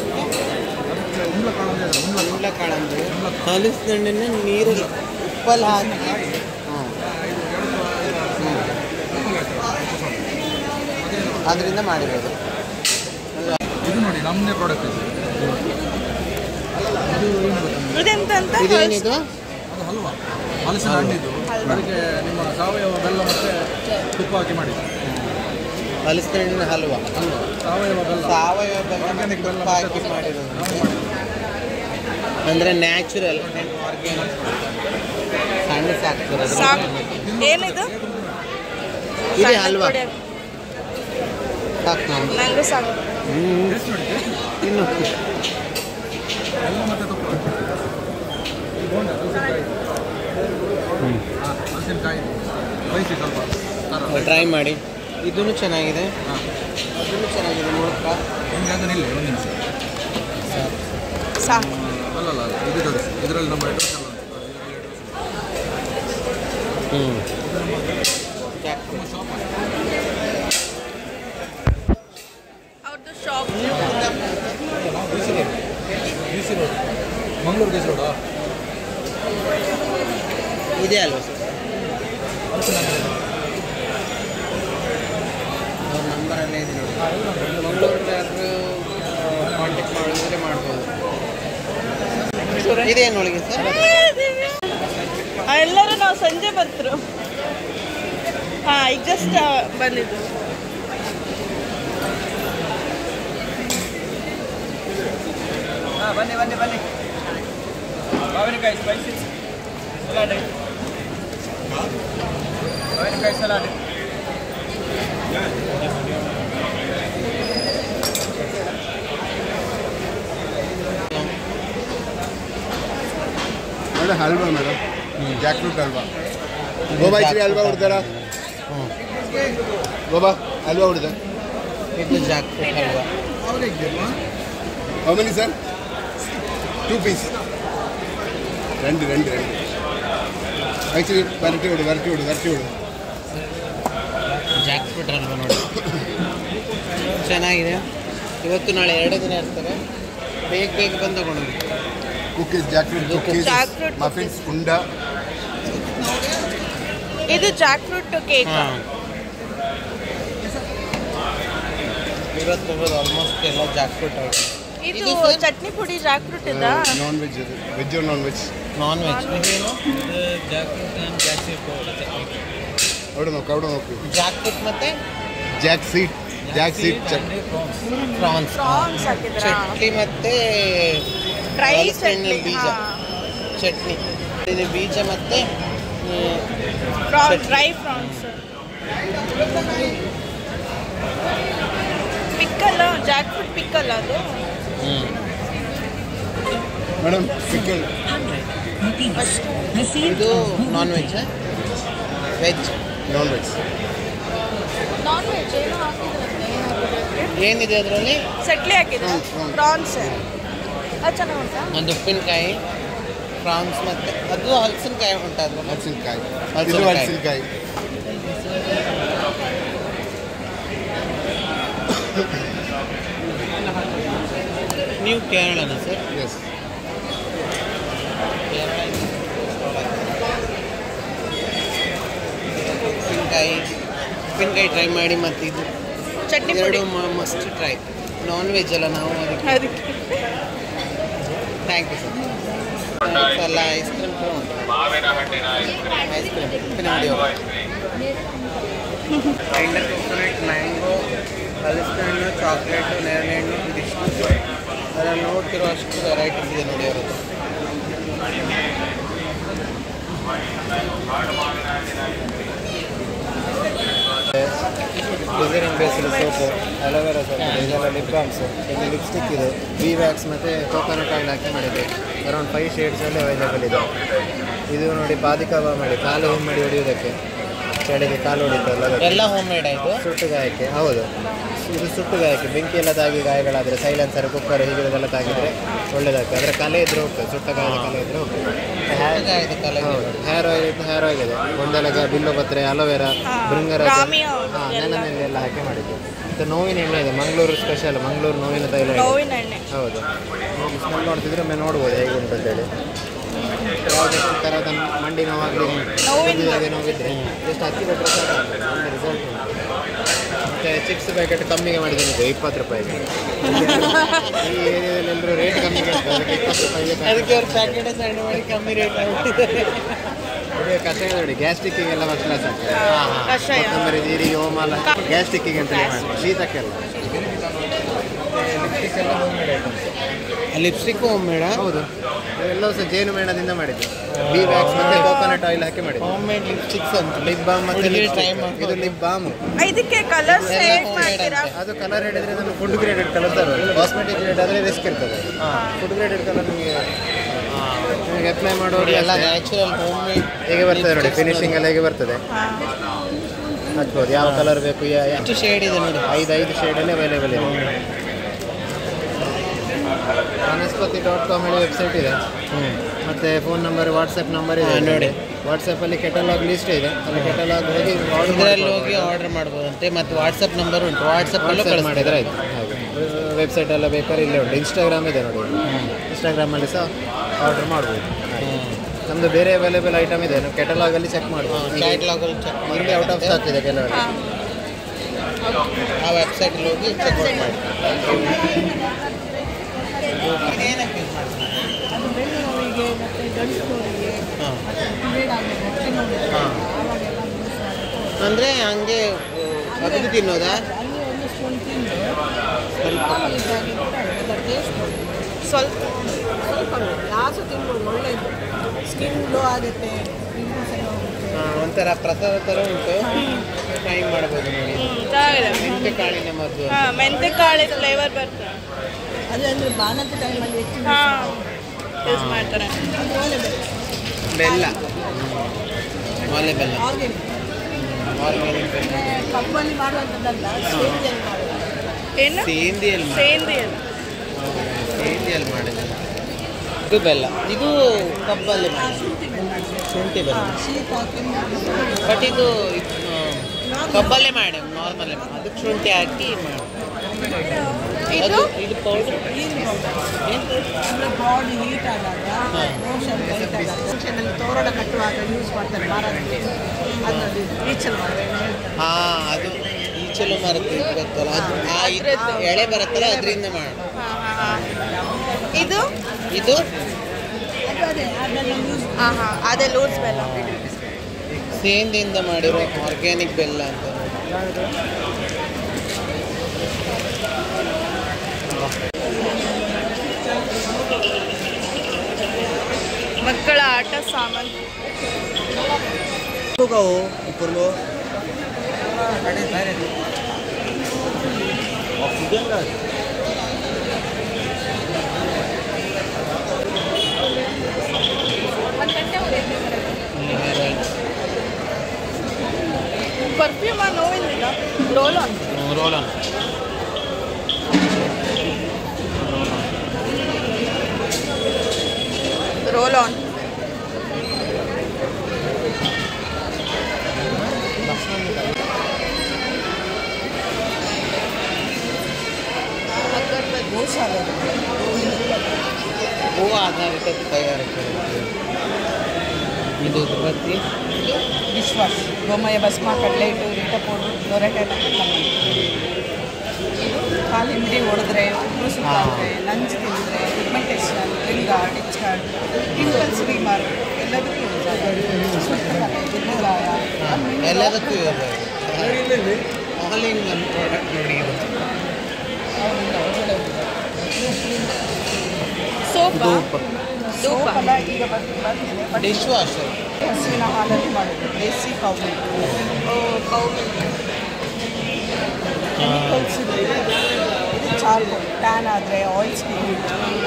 ಕುಂಬಳಕಾಳು ಅಂದರೆ ಹಲಸಿನ ಹಣ್ಣನ್ನ ನೀರಲ್ಲಿ ಉಪ್ಪಲ್ಲಿ ಹಾಕಿ. ಹಾಂ, ಅದರಿಂದ ಮಾಡಿರೋದು. ಇದು ನೋಡಿ ನಮ್ಮದೇ ಪ್ರಾಡಕ್ಟ್ ಇದು. ಇದೆಂತ ಅಂತ? ಇದೇನಿದು? ಅದು ಹಲ್ವಾ, ಹಲಸಿನ ಹಣ್ಣಿದ್ದು. ಅದಕ್ಕೆ ನಿಮ್ಮ ಸಾವಯವ ಬೆಲ್ಲ ಮತ್ತು ತುಪ್ಪ ಹಾಕಿ ಮಾಡಿ. ಹಲಸಿನ ಹಣ್ಣಿನ ಹಲ್ವಾ, ಸಾವಯವ ಬೆಲ್ಲ, ಸಾವಯವ ಬೆಲ್ಲ ತುಪ್ಪ ಹಾಕಿ ಮಾಡಿರೋದು. ಅಂದರೆ ನ್ಯಾಚುರಲ್ ಆ್ಯಂಡ್ ಆರ್ಗ್ಯಾನಿಕ್. ಸಣ್ಣ ಸಾಕ್ತಿರೋದು. ಏನಿದು? ಇದೆ ಹಲ್ವಾ. ಸಾಕು ನಾನು ನಂಗೂ ಸಾಕು. ಇನ್ನು ಎಲ್ಲ ಮತ್ತೆ ತಪ್ಪು ಹಸಿನಕಾಯಿ ಬಯಸಿ ಸ್ವಲ್ಪ ಟ್ರೈ ಮಾಡಿ. ಇದೂ ಚೆನ್ನಾಗಿದೆ, ಅದೂ ಚೆನ್ನಾಗಿದೆ. ಮುಳುಕ ನಿಮಗೆ ಅದನ್ನ ಇಲ್ಲ ಒಂದು ನಿಮಿಷ ಸಾಕು. ಅಲ್ಲಲ್ಲ ಇದು ತೋರಿಸಿ, ಇದರಲ್ಲಿ ನಮ್ಮ ಅಡ್ರೆಸ್ ಎಲ್ಲ ಅವ್ರದ್ದು shop BC road, Mangaluru BC ರೋಡಾ? ಇದೆ ಅಲ್ವಾ ಸರ್? ಅವ್ರ ನಂಬರಲ್ಲೇ ಇದೆ ನೋಡಿ. ಮಂಗಳೂರಲ್ಲಿ ಯಾರು ಕಾಂಟ್ಯಾಕ್ಟ್ ಮಾಡಿದ್ರೆ ಮಾಡ್ಬೋದು. ಇದೇನು ಒಳಗೆ ಸರ್? ಎಲ್ಲರೂ ನಾವು ಸಂಜೆ ಬರ್ತರು. ಹಾಂ, ಈಗ ಜಸ್ಟ್ ಬಂದಿದ್ದು. ಬನ್ನಿ ಬನ್ನಿ ಬನ್ನಿ. ಮಾವಿನಕಾಯಿ ಸ್ಪೈಸಿ ಸಲಾಡ್, ಮಾವಿನಕಾಯಿ salad. Madam halwa madam, jack fruit halwa. ಗೋಬಾ ಇಚ್ರಿ ಹಲ್ವಾ ಹೊಡ್ದಾರಾ? ಗೋಬಾ ಹಲ್ವಾ ಹೊಡೆದ. ಇದು jack fruit halwa. How many sir? 2 piece. രണ്ട് ಆ್ಯಕ್ಚುಲಿ ವರಟಿ ಹೊಡು. ಜಾಕ್ ಫ್ರೂಟ್ ಹಲ್ವಾ ನೋಡಿ, ಚೆನ್ನಾಗಿದೆ. ಇವತ್ತು ನಾಳೆ 2 ದಿನ ಇರ್ತಾರೆ. ಬೇಗ ಬಂದು ತಗೊಂಡು cookies, jack fruit cookies, jack fruit muffins, ಉಂಡ. ಇದು ಜಾಕ್ ಫ್ರೂಟ್ ಕೇಕ್. ಇವತ್ತು ಆಲ್ಮೋಸ್ಟ್ ಎಲ್ಲ ಜಾಕ್ ಫ್ರೂಟ್ ಆಗಿದೆ. ಇದು ಚಟ್ನಿ ಪುಡಿ ಜಾಕ್ ಫ್ರೂಟ್ ಇದ. ನಾನ್ ವೆಜ್ ಅದು, veg or non veg? Non veg. ಇದೇನು jack fruit and jack seed ಅವಡು ನೋಕು ಜಾಕ್ ಫ್ರೂಟ್ ಮತ್ತು ಜಾಕ್ ಸೀಡ್ ಚಟ್ನಿ, ಪ್ರಾನ್ಸ್ ಹಾಕಿದ್ರ ಚಟ್ನಿ ಮತ್ತು ಡ್ರೈ ಚಟ್ನಿ. ಬೀಜ ಚಟ್ನಿ. ಇದು ಬೀಜ ಮತ್ತು dry prawns. Pickle, jack fruit pickle ಅದು. Madam pickle. ಇದು non veg, veg non veg. Non veg ಏನೋ ಹಾಕಿದ್ರೆ ಏನಿದೆ ಅದರಲ್ಲಿ? ಚಟ್ಲಿ ಹಾಕಿದ್ರೆ ಪ್ರಾನ್ಸ್. ಅದು ಚೆನ್ನಾಗಿ ಉಂಟಾ? ಒಂದು ಉಪ್ಪಿನಕಾಯಿ, ಪ್ರಾನ್ಸ್ ಮತ್ತು ಅದು ಹಲಸಿನಕಾಯಿ ಉಂಟು ಅದ್ರಲ್ಲಿ. ಹಲಸಿನಕಾಯಿ. ನೀವು ಕೇರಳನ ಸರ್? ಎಸ್. ಉಪ್ಪಿನಕಾಯಿ ಟ್ರೈ ಮಾಡಿ. ಮತ್ತು ಇದು ಚಟ್ನಿ ಪುಡಿ ಮಸ್ಟ್ ಟ್ರೈ. ನಾನ್ ವೆಜ್ ಅಲ್ಲ ನಾವು, ಅದಕ್ಕೆ ಥ್ಯಾಂಕ್ ಯು ಸರ್. ಎಲ್ಲ ಐಸ್ ಕ್ರೀಮ್ ಕೂಡ ಉಂಟು. ಐಸ್ ಕ್ರೀಮ್ ಉಪ್ಪಿನ ಹುಡಿ ಗ್ರೈಂಡರ್ ಕೋಕೋನಟ್, ಮ್ಯಾಂಗೋ, ಹಲಸಿನ ಹಣ್ಣು, ಚಾಕ್ಲೇಟು, ನೇರಳೆ ಹಣ್ಣು, ಇದಿಷ್ಟು ಅದನ್ನು ನೋಡ್ತಿರೋ ಅಷ್ಟು ವೆರೈಟೀಸ್ ಇದೆ ನೋಡಿ ಅವರದ್ದು. Designing basil soap, aloe vera soap, ಇದೆಲ್ಲ ಲಿಪ್ ಬಾಮ್ಸು, ಇದು ಲಿಪ್ಸ್ಟಿಕ್ ಇದು, ಬಿ ವ್ಯಾಕ್ಸ್ ಮತ್ತು ಕೋಕೋನಟ್ ಆಯಿಲ್ ಹಾಕಿ ಮಾಡಿದೆ. ಅರೌಂಡ್ 5 ಶೇಡ್ಸಲ್ಲಿ ಅವೈಲೇಬಲ್ ಇದೆ. ಇದು ನೋಡಿ ಪಾದಿಕವ ಮಾಡಿ, ಕಾಲು ಹೋಮ್ ಮಾಡಿ ಹೊಡೆಯೋದಕ್ಕೆ, ಚಳಿಗೆ ಕಾಲು ಹೊಡಿತಲ್ಲ ಎಲ್ಲ ಹೋಮ್ ಮೇಡ್ ಆಯಿತು. ಸುಟ್ಟು ಗಾಯಕ್ಕೆ. ಹೌದು, ಇದು ಸುಟ್ಟು ಗಾಯಕ್ಕೆ. ಬೆಂಕಿ ಎಲ್ಲ ತಾಗಿ ಗಾಯಗಳಾದರೆ ಸೈಲೆನ್ಸರ್, ಕುಕ್ಕರ್ ಹೀಗಿರೋದೆಲ್ಲ ತಾಗಿದರೆ ಒಳ್ಳೆಯದಾಗ್ತದೆ. ಅದರ ಕಲೆ ಇದ್ದರೆ ಹೋಗ್ತದೆ, ಸುಟ್ಟ ಗಾಯದ ಕಲೆ ಇದ್ದರೆ ಹೋಗ್ತದೆ. ಹೌದು, ಹೇರ್ ಆಯಿಲ್ ಇದ್ದು ಹೇರ್ ಆಯಿಲ್ ಇದೆ. ಒಂದೆಲಗ, ಬಿಲ್ಲುಪತ್ರೆ, ಅಲೋವೆರಾ, ಭೃಂಗರಾಜ, ನೆಲನೆಲ್ಲಿ ಎಲ್ಲ ಹಾಕಿ ಮಾಡಿದ್ದು. ಮತ್ತು ನೋವಿನ ಎಣ್ಣೆ ಇದೆ, ಮಂಗಳೂರು ಸ್ಪೆಷಲ್, ಮಂಗಳೂರು ನೋವಿನ ತೈಲ ಎಣ್ಣೆ. ಹೌದು, ಸ್ಮೆಲ್ ನೋಡ್ತಿದ್ರೆ ಒಮ್ಮೆ ನೋಡ್ಬೋದು ಹೇಗೆ ಉಂಟು ಅಂತೇಳಿ. ಯಾವುದೇ ಥರದ ಮಂಡಿ ನೋವಾಗಲಿ, ನೋವಿದ್ರೆ ಜಸ್ಟ್ ಹಚ್ಚಿ ಕೊಟ್ಟರೆ ಸಾಕು, ಒಳ್ಳೆ ರಿಸಲ್ಟ್ ಉಂಟು. ಮತ್ತು ಚಿಪ್ಸ್ ಪ್ಯಾಕೆಟ್ ಕಮ್ಮಿಗೆ ಮಾಡಿದ್ದೀನಿ, 20 ರೂಪಾಯಿಗೆ. ಈ ಏರಿಯಾದಲ್ಲಿ ಎಲ್ಲರೂ ರೇಟ್ ಕಮ್ಮಿ ಇರ್ತದೆ, ಅದಕ್ಕೆ 20 ರೂಪಾಯಿಗೆ. ಅದಕ್ಕೆ ಅವ್ರು ಪ್ಯಾಕೆಟ್ ಸೈಡ್ ಮಾಡಿ ಕಮ್ಮಿ ರೇಟ್ ಆಗ್ಬಿಟ್ಟಿದ್ದಾರೆ. ಅದೇ ಕಷಾಯ ನೋಡಿ, ಗ್ಯಾಸ್ಟ್ರಿಕ್ಕಿಗೆಲ್ಲ ಫಸ್ಟ್ ಕ್ಲಾಸ್ ಆಗ್ತದೆ. ಕೊತ್ತಂಬರಿ, ಜೀರಿಗೆ, ಓಮಾಲ ಗ್ಯಾಸ್ಟ್ರಿಕ್ಕಿಗೆ ಅಂತ ಮಾಡಿ, ಶೀತಕ್ಕೆಲ್ಲ. ಲಿಪ್ಸ್ಟಿಕ್ ಎಲ್ಲ home made items. Lipstick home made? ಹೌದು. ಎಲ್ಲವೂ ಸಹ ಜೇನುಮೇಣದಿಂದ ಮಾಡಿದ್ದು. ಬಿ ವ್ಯಾಕ್ಸ್ ಮತ್ತೆ ಕೋಕೋನಟ್ ಆಯಿಲ್ ಹಾಕಿ ಮಾಡಿದ್ದು. ಹೋಮ್ ಮೇಡ್ ಲಿಪ್ಸ್ಟಿಕ್ಸ್ ಅಂತ ಲಿಪ್ ಬಾಮ್ ಮತ್ತೆ ಟ್ರೈ ಇದು ಲಿಪ್ ಬಾಮ್. ಇದಕ್ಕೆ ಕಲರ್ಸ್ ಹೇಗೆ ಮಾಡ್ತೀರಾ? ಅದು ಕಲರ್ ಹೇಳಿದ್ರೆ ನಾನು ಫುಡ್ ಗ್ರೇಡೆಡ್ ಕಲರ್ ತರೋದು. ಕಾಸ್ಮೆಟಿಕ್ ಗ್ರೇಡ್ ಆದರೆ ರಿಸ್ಕ್ ಇರ್ತದೆ. ಫುಡ್ ಗ್ರೇಡೆಡ್ ಕಲರ್ ನಿಮಗೆ ಅಪ್ಲೈ ಮಾಡುವಾಗ ಎಲ್ಲ ನ್ಯಾಚುರಲ್ ಹೋಮ್ ಮೇಡ್ ಹೇಗೆ ಬರ್ತದೆ ನೋಡಿ, ಫಿನಿಶಿಂಗ್ ಎಲ್ಲ ಹೇಗೆ ಬರ್ತದೆ. ಹಚ್ಬೋದು ಯಾವ ಕಲರ್ ಬೇಕು. ಎಷ್ಟು ಶೇಡ್ ಇದೆ ನೋಡಿ, 5 ಶೇಡಲ್ಲಿ ಅವೈಲೇಬಲ್ ಇದೆ. Vanaspathi.com ಹೇಳಿ ವೆಬ್ಸೈಟ್ ಇದೆ. ಮತ್ತು ಫೋನ್ ನಂಬರ್, ವಾಟ್ಸಪ್ ನಂಬರ್ ಇದೆ ನೋಡಿ. ವಾಟ್ಸಪ್ಪಲ್ಲಿ ಕೆಟಲಾಗ್ ಲಿಸ್ಟ್ ಇದೆ. ಅಲ್ಲಿ ಕೆಟಲಾಗ್ ಹೋಗಿ ಇದರಲ್ಲಿ ಹೋಗಿ ಆರ್ಡರ್ ಮಾಡ್ಬೋದಂತೆ. ಮತ್ತು ವಾಟ್ಸಪ್ ನಂಬರ್ ಉಂಟು, ವಾಟ್ಸಪ್ಪಲ್ಲೂ ಮಾಡಿದರೆ ಆಯಿತು. ವೆಬ್ಸೈಟ್ ಎಲ್ಲ ಬೇಕಾದ್ರೆ ಇಲ್ಲೇ ಉಂಟು. ಇನ್ಸ್ಟಾಗ್ರಾಮ್ ಇದೆ ನೋಡಿ, ಇನ್ಸ್ಟಾಗ್ರಾಮಲ್ಲಿ ಸಹ ಆರ್ಡರ್ ಮಾಡ್ಬೋದು. ನಮ್ಮದು ಬೇರೆ ಅವೈಲೇಬಲ್ ಐಟಮ್ ಇದೆ, ನಾವು ಕೆಟಲಾಗಲ್ಲಿ ಚೆಕ್ ಮಾಡ್ಬೋದು. ಕ್ಯಾಟಲಾಗಲ್ಲಿ ಚೆಕ್ ಮಾಡಿ ಇಲ್ಲಿ ಔಟ್ ಆಫ್ ಸ್ಟಾಕ್ ಇದೆ ಕೆಲವರು. ಆ ವೆಬ್ಸೈಟಲ್ಲಿ ಹೋಗಿ ಚೆಕ್ ಮಾಡಿ. ಏನಕ್ಕೆ ಯೂಸ್ ಮಾಡ್ತಾರೆ? ಅಂದರೆ ಹಂಗೆ ಅಗದು ತಿನ್ನೋದಾ? ಸ್ವಲ್ಪ ಲಾಸ್ಟ್ ತಿನ್ಬೋದು, ಒಳ್ಳೆಯದು. ಸ್ಕಿನ್ ಗ್ಲೋ ಆಗುತ್ತೆ, ಒಂಥರ ಪ್ರಸಾದ ಥರ ಉಂಟು, ಟ್ರೈ ಮಾಡ್ಬೋದು ನೋಡಿ. ಮೆಂತೆ ಕಾಳಿನ ಮದ್ದು. ಮೆಂತೆ ಕಾಳಿ ಫ್ಲೇವರ್ ಬರ್ತದೆ. ಅದೇ ಅಂದರೆ ಬಾಣಂತ ಟೈಮಲ್ಲಿ ಹೆಚ್ಚು ಯೂಸ್ ಮಾಡ್ತಾರೆ. ಬೆಲ್ಲ, ಒಲೆ ಬೆಲ್ಲ, ಆರ್ಗ್ಯಾನಿಕ್ ಆರ್ಗ್ಯಾನಿಕ್ ಬೆಲ್ಲ. ಕಪ್ಪಲ್ಲಿ ಮಾಡುವಂಥದ್ದಲ್ಲ, ಸೇಂದಿಯಲ್ಲಿ ಮಾಡೋದು. ಏನು? ಸೇಂದಿಯಲ್ಲಿ ಸೇಂದಿಯಲ್ಲಿ ಮಾಡಿದೆ. ಇದು ಬೆಲ್ಲ, ಇದು ಕಬ್ಬಲ್ಲಿ ಮಾಡಿದೆ, ಶುಂಠಿ ಬೆಲ್ಲ. ಶೀತ ಬಟ್ ಇದು ಕಬ್ಬಲ್ಲೇ ಮಾಡಿ, ನಾರ್ಮಲ್ಲೇ ಮಾಡಿ, ಅದಕ್ಕೆ ಶುಂಠಿ ಹಾಕಿ ಮಾಡಿ. ಇದು ಇದು ಪೌಡರ್ ಅಂದರೆ ಬಾಡಿ ಹೀಟ್ ಆದಾಗ, ಮೋಷನ್ ಹೀಟ್ ಆದಾಗ, ಫಂಕ್ಷನಲ್ಲಿ ತೋರಣ ಕಟ್ಟುವಾಗ ಯೂಸ್ ಮಾಡ್ತಾರೆ ಮರದಲ್ಲಿ. ಅದರಲ್ಲಿ ಈಚಲ್ ಮಾಡ್ತಾರೆ. ಹಾಂ, ಅದು ಈಚಲು ಮರದ್ದು ಗೊತ್ತಲ್ಲ, ಅದು ಎಳೆ ಬರುತ್ತಲ್ಲ ಅದರಿಂದ ಮಾಡಿ. ಇದು ಇದು ಅದನ್ನು ಯೂಸ್ ಅದೇ ಲೂಸ್ ಬೆಲ್ಲ. ಸೇಂದಿಯಿಂದ ಮಾಡಿರೋ ಆರ್ಗ್ಯಾನಿಕ್ ಬೆಲ್ಲ ಅಂತ. ಮಕ್ಕಳ ಆಟ ಸಾಮಾನು. ಪರ್ಫ್ಯೂಮ್ ನೋವಿಲ್ಲ, roll on. Roll on. Roll on. ಹೂವು ಆಧಾರಿತ ತಯಾರಿಕೆ. ಇದು ಉತ್ಪತ್ತಿ ವಿಶ್ವಾಸ್ ಗೋಮಯ ಭಸ್ಮ, ಕಡಲೆ ಹಿಟ್ಟು, ರೀಟ ಪೌಡ್ರು, ಲೊರೆಟೆಲ್ಲ ಕಾಲು ಹಿಂಡಿ ಹೊಡೆದ್ರೆ, ಉಗುರು ಸುತ್ತಾದರೆ, ನಂಜು ತಿಂದರೆ, ಪಿಗ್ಮೆಂಟೇಷನ್, ರಿಂಗಾರ್ಡ್, ಡಿಚ್ಗಾರ್ಡ್, ಪಿಂಪಲ್ಸ್ ರಿಮಾರ್ ಎಲ್ಲದಕ್ಕೂ ಯೂಸ್ ಆಗುತ್ತೆ. ಗಾಯ ಎಲ್ಲದಕ್ಕೂ ಯೂಸ್ ಆಗುತ್ತೆ. ಆಲ್ ಇನ್ ಒನ್ ಪ್ರಾಡಕ್ಟ್ ನೋಡಿ. ಸೋಪಲ್ಲ ಈಗ ಬಂದಿದೆ. ಡಿಶ್ ವಾಷರ್ ಹಸುವಿನ ಹಾಲಲ್ಲಿ ಮಾಡೋದು, ದೇಸಿ ಕೌ ಮಿಲ್ಕ್. ಕೆಮಿಕಲ್ಸ್ ಇದೆ. ಇದು ಚಾರ್ಕೋಲ್, ಟ್ಯಾನ್ ಆದರೆ, ಆಯಿಲ್ ಸ್ಕಿನ್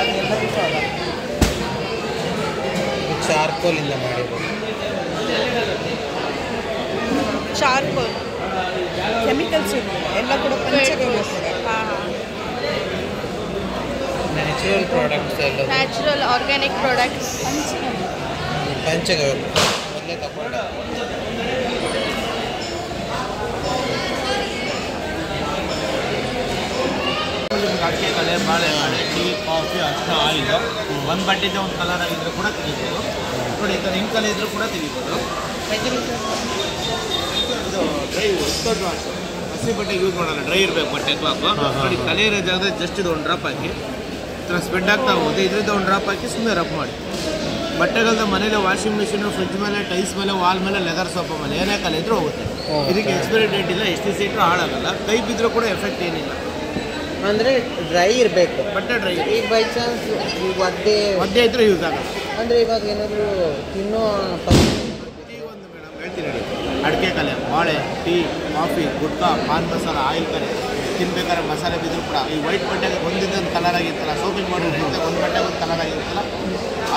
ಅದೆಲ್ಲದಕ್ಕೂ ಅಲ್ಲ. ಚಾರ್ಕೋಲಿಂದ ಮಾಡಿರೋದು. ಚಾರ್ಕೋಲ್ ಕೆಮಿಕಲ್ಸ್ ಇದೆ, ಎಲ್ಲ ಕೂಡ ಪಂಚಗವ್ಯ. ನ್ಯಾಚುರಲ್ ಪ್ರಾಡಕ್ಟ್ಸ್ ಎಲ್ಲ, ನ್ಯಾಚುರಲ್ ಆರ್ಗ್ಯಾನಿಕ್ ಪ್ರಾಡಕ್ಟ್ಸ್. ಪಂಚಗವ್ಯ ಮೊದಲೇ ತಗೊಂಡೆ. ಅಡಿಕೆ ಕಲೆ, ಬಾಳೆಹಣ್ಣು, ಟೀ, ಕಾಫಿ, ಅರ್ಶಿನ, ಆಯಿಲ್ ಒಂದು ಬಟ್ಟೆಗೆ ಒಂದು ಕಲರ್ ಆಗಿದ್ದರೂ ಕೂಡ ತೆಗಿಬೋದು ನೋಡಿ. ಈ ಥರ ಹಿಂಗೆ ಕಲೆ ಇದ್ದರೂ ಕೂಡ ತೆಗಿಬೋದು. ಇದು ಡ್ರೈ ವಿತೌಟ್ ವಾಶ್, ಹಸಿ ಬಟ್ಟೆಗೆ ಯೂಸ್ ಮಾಡೋಣ, ಡ್ರೈ ಇರಬೇಕು ಬಟ್ಟೆ ಕ್ಲಾಕು ನೋಡಿ. ಕಲೆ ಇರೋ ಜಾಗದಲ್ಲಿ ಜಸ್ಟ್ ಇದು ಒಂದು ಡ್ರಾಪ್ ಹಾಕಿ ಈ ಥರ ಸ್ಪ್ರೆಡ್ ಆಗ್ತಾ ಹೋಗುತ್ತೆ. ಇದರಿಂದ ಒಂದು ಡ್ರಾಪ್ ಹಾಕಿ ಸುಮ್ಮನೆ ರಬ್ ಮಾಡಿ. ಬಟ್ಟೆಗಳನ್ನ ಮನೇಲಿ ವಾಷಿಂಗ್ ಮಿಷಿನು, ಫ್ರಿಜ್ ಮೇಲೆ, ಟೈಲ್ಸ್ ಮೇಲೆ, ವಾಲ್ ಮೇಲೆ, ಲೆದರ್ ಸೋಫಾ ಮೇಲೆ ಏನೇ ಕಲೆ ಇದ್ರೂ ಹೋಗುತ್ತೆ. ಇದಕ್ಕೆ ಎಕ್ಸ್ಪೈರಿ ಡೇಟ್ ಇಲ್ಲ, ಎಷ್ಟು ದಿವಸ ಇಟ್ಟರೂ ಹಾಳಾಗಲ್ಲ. ಕೈ ಬಿದ್ದರೂ ಕೂಡ ಎಫೆಕ್ಟ್ ಏನಿಲ್ಲ. ಅಂದರೆ ಡ್ರೈ ಇರಬೇಕು. ಬಟ್ಟೆ ಡ್ರೈ. ಈಗ ಬೈ ಚಾನ್ಸ್ ಈಗ ಒದ್ದೆ ಇದ್ರೂ ಯೂಸ್ ಆಗಲ್ಲ. ಅಂದರೆ ಇವಾಗ ಏನಾದರೂ ತಿನ್ನೋ ಟೀ ಒಂದು ಮೇಡಮ್ ಹೇಳ್ತೀನಿ ನೋಡಿ, ಅಡಿಕೆ ಕಲೆ, ಬಾಳೆ, tea, coffee, gutka, pan masala, oil ಕಲೆ ತಿನ್ಬೇಕಾದ್ರೆ ಮಸಾಲೆ ಬಿದ್ದರೂ ಕೂಡ ಈ ವೈಟ್ ಬಟ್ಟೆಗೆ ಒಂದಿದ್ದೊಂದು ಕಲರ್ ಆಗಿರ್ತಲ್ಲ, ಸೋಪಿಂಗ್ ಮಾಡಿದ್ರೆ ಒಂದು ಬಟ್ಟೆಗೆ ಒಂದು ಕಲರ್ ಆಗಿರ್ತಲ್ಲ,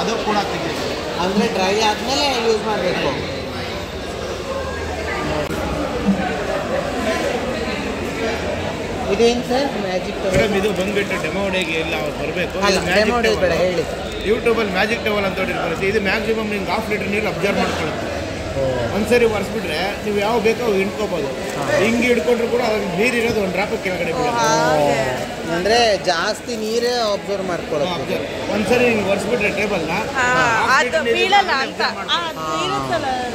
ಅದು ಕೂಡ ತೆಗಿಬೇಕು. ಅಂದರೆ ಡ್ರೈ ಆದಮೇಲೆ ಯೂಸ್ ಮಾಡಬೇಕು. ಇದೇನು ಸರ್ ಮ್ಯಾಜಿಕ್ ಮೇಡಮ್ ಇದು ಬಂದುಬಿಟ್ಟು ಡೆಮೋ ಡೇಗೆ ಎಲ್ಲ ಅವ್ರು ಬರಬೇಕು. ಡೆಮೋ ಡೇ ಬೇಡ ಹೇಳಿ. ಯೂಟ್ಯೂಬಲ್ಲಿ ಮ್ಯಾಜಿಕ್ ಟವಲ್ ಅಂತ ಬರುತ್ತೆ. ಇದು ಮ್ಯಾಕ್ಸಿಮಮ್ ನಿಮ್ಗೆ 1/2 ಲೀಟರ್ ನೀರು ಅಬ್ಸರ್ವ್ ಮಾಡ್ಕೊಳ್ಳುತ್ತೆ. ಒಂದ್ಸರಿ ಒರೆಸ್ಬಿಟ್ರೆ ನೀವು ಯಾವ ಬೇಕೋ ಅವು ಹಿಡ್ಕೋಬೋದು. ಹಿಂಗೆ ಹಿಡ್ಕೊಂಡ್ರು ಕೂಡ ಅದ್ರ ನೀರಿರೋದು ಒಂದು ಡ್ರಾಪ್ ಕೆಳಗಡೆ ಬೀಳುತ್ತೆ. ಅಂದರೆ ಜಾಸ್ತಿ ನೀರೇ ಅಬ್ಸರ್ವ್ ಮಾಡ್ಕೊಳ್ಳೋದು. ಒಂದ್ಸರಿ ಹಿಂಗೆ ಒರೆಸ್ಬಿಟ್ರೆ ಟೇಬಲ್ನ ಬೀಳಲ್ಲ ಅಂತ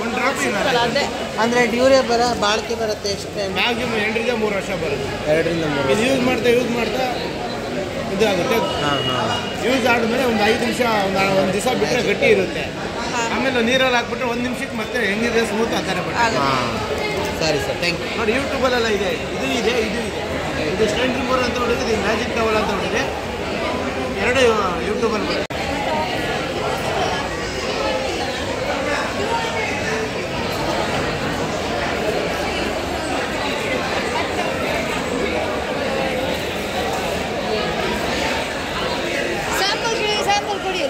ಒಂದು ಡ್ರಾಪ್ ಅದೇ. ಅಂದರೆ ಡ್ಯೂರೇಬಲ್ ಬಾಳಿಕೆ ಬರುತ್ತೆ ಎಷ್ಟು ಟೈಮ್? ಮ್ಯಾಕ್ಸಿಮಮ್ 2 ರಿಂದ 3 ವರ್ಷ ಬರುತ್ತೆ. 2 ರಿಂದ 3 ಇದು ಯೂಸ್ ಮಾಡ್ತಾ ಇದಾಗುತ್ತೆ. ಯೂಸ್ ಆದಮೇಲೆ ಒಂದು 5 ನಿಮಿಷ ಒಂದು ದಿವಸ ಬಿಟ್ಟರೆ ಗಟ್ಟಿ ಇರುತ್ತೆ. ಆಮೇಲೆ ನೀರಲ್ಲಿ ಹಾಕ್ಬಿಟ್ರೆ 1 ನಿಮಿಷಕ್ಕೆ ಮತ್ತೆ ಹೆಂಗಿದೆ ಸ್ಮೂತ್ ಆ ಥರ ಬರುತ್ತೆ. ಸರಿ ಸರ್, ಥ್ಯಾಂಕ್ ಯು. ನೋಡಿ ಯೂಟ್ಯೂಬಲ್ಲೆಲ್ಲ ಇದೆ, ಇದು ಸ್ಟ್ಯಾಂಡ್ ರಿಮೂವರ್ ಅಂತ ನೋಡಿದ್ರೆ, ಇದು ಮ್ಯಾಜಿಕ್ ಟವಲ್ ಅಂತ ನೋಡಿದ್ರೆ, 2 ಯೂಟ್ಯೂಬಲ್ಲಿ ಬರುತ್ತೆ. ಸ್ಯಾಂಪಲ್ ಕೊಡಿ.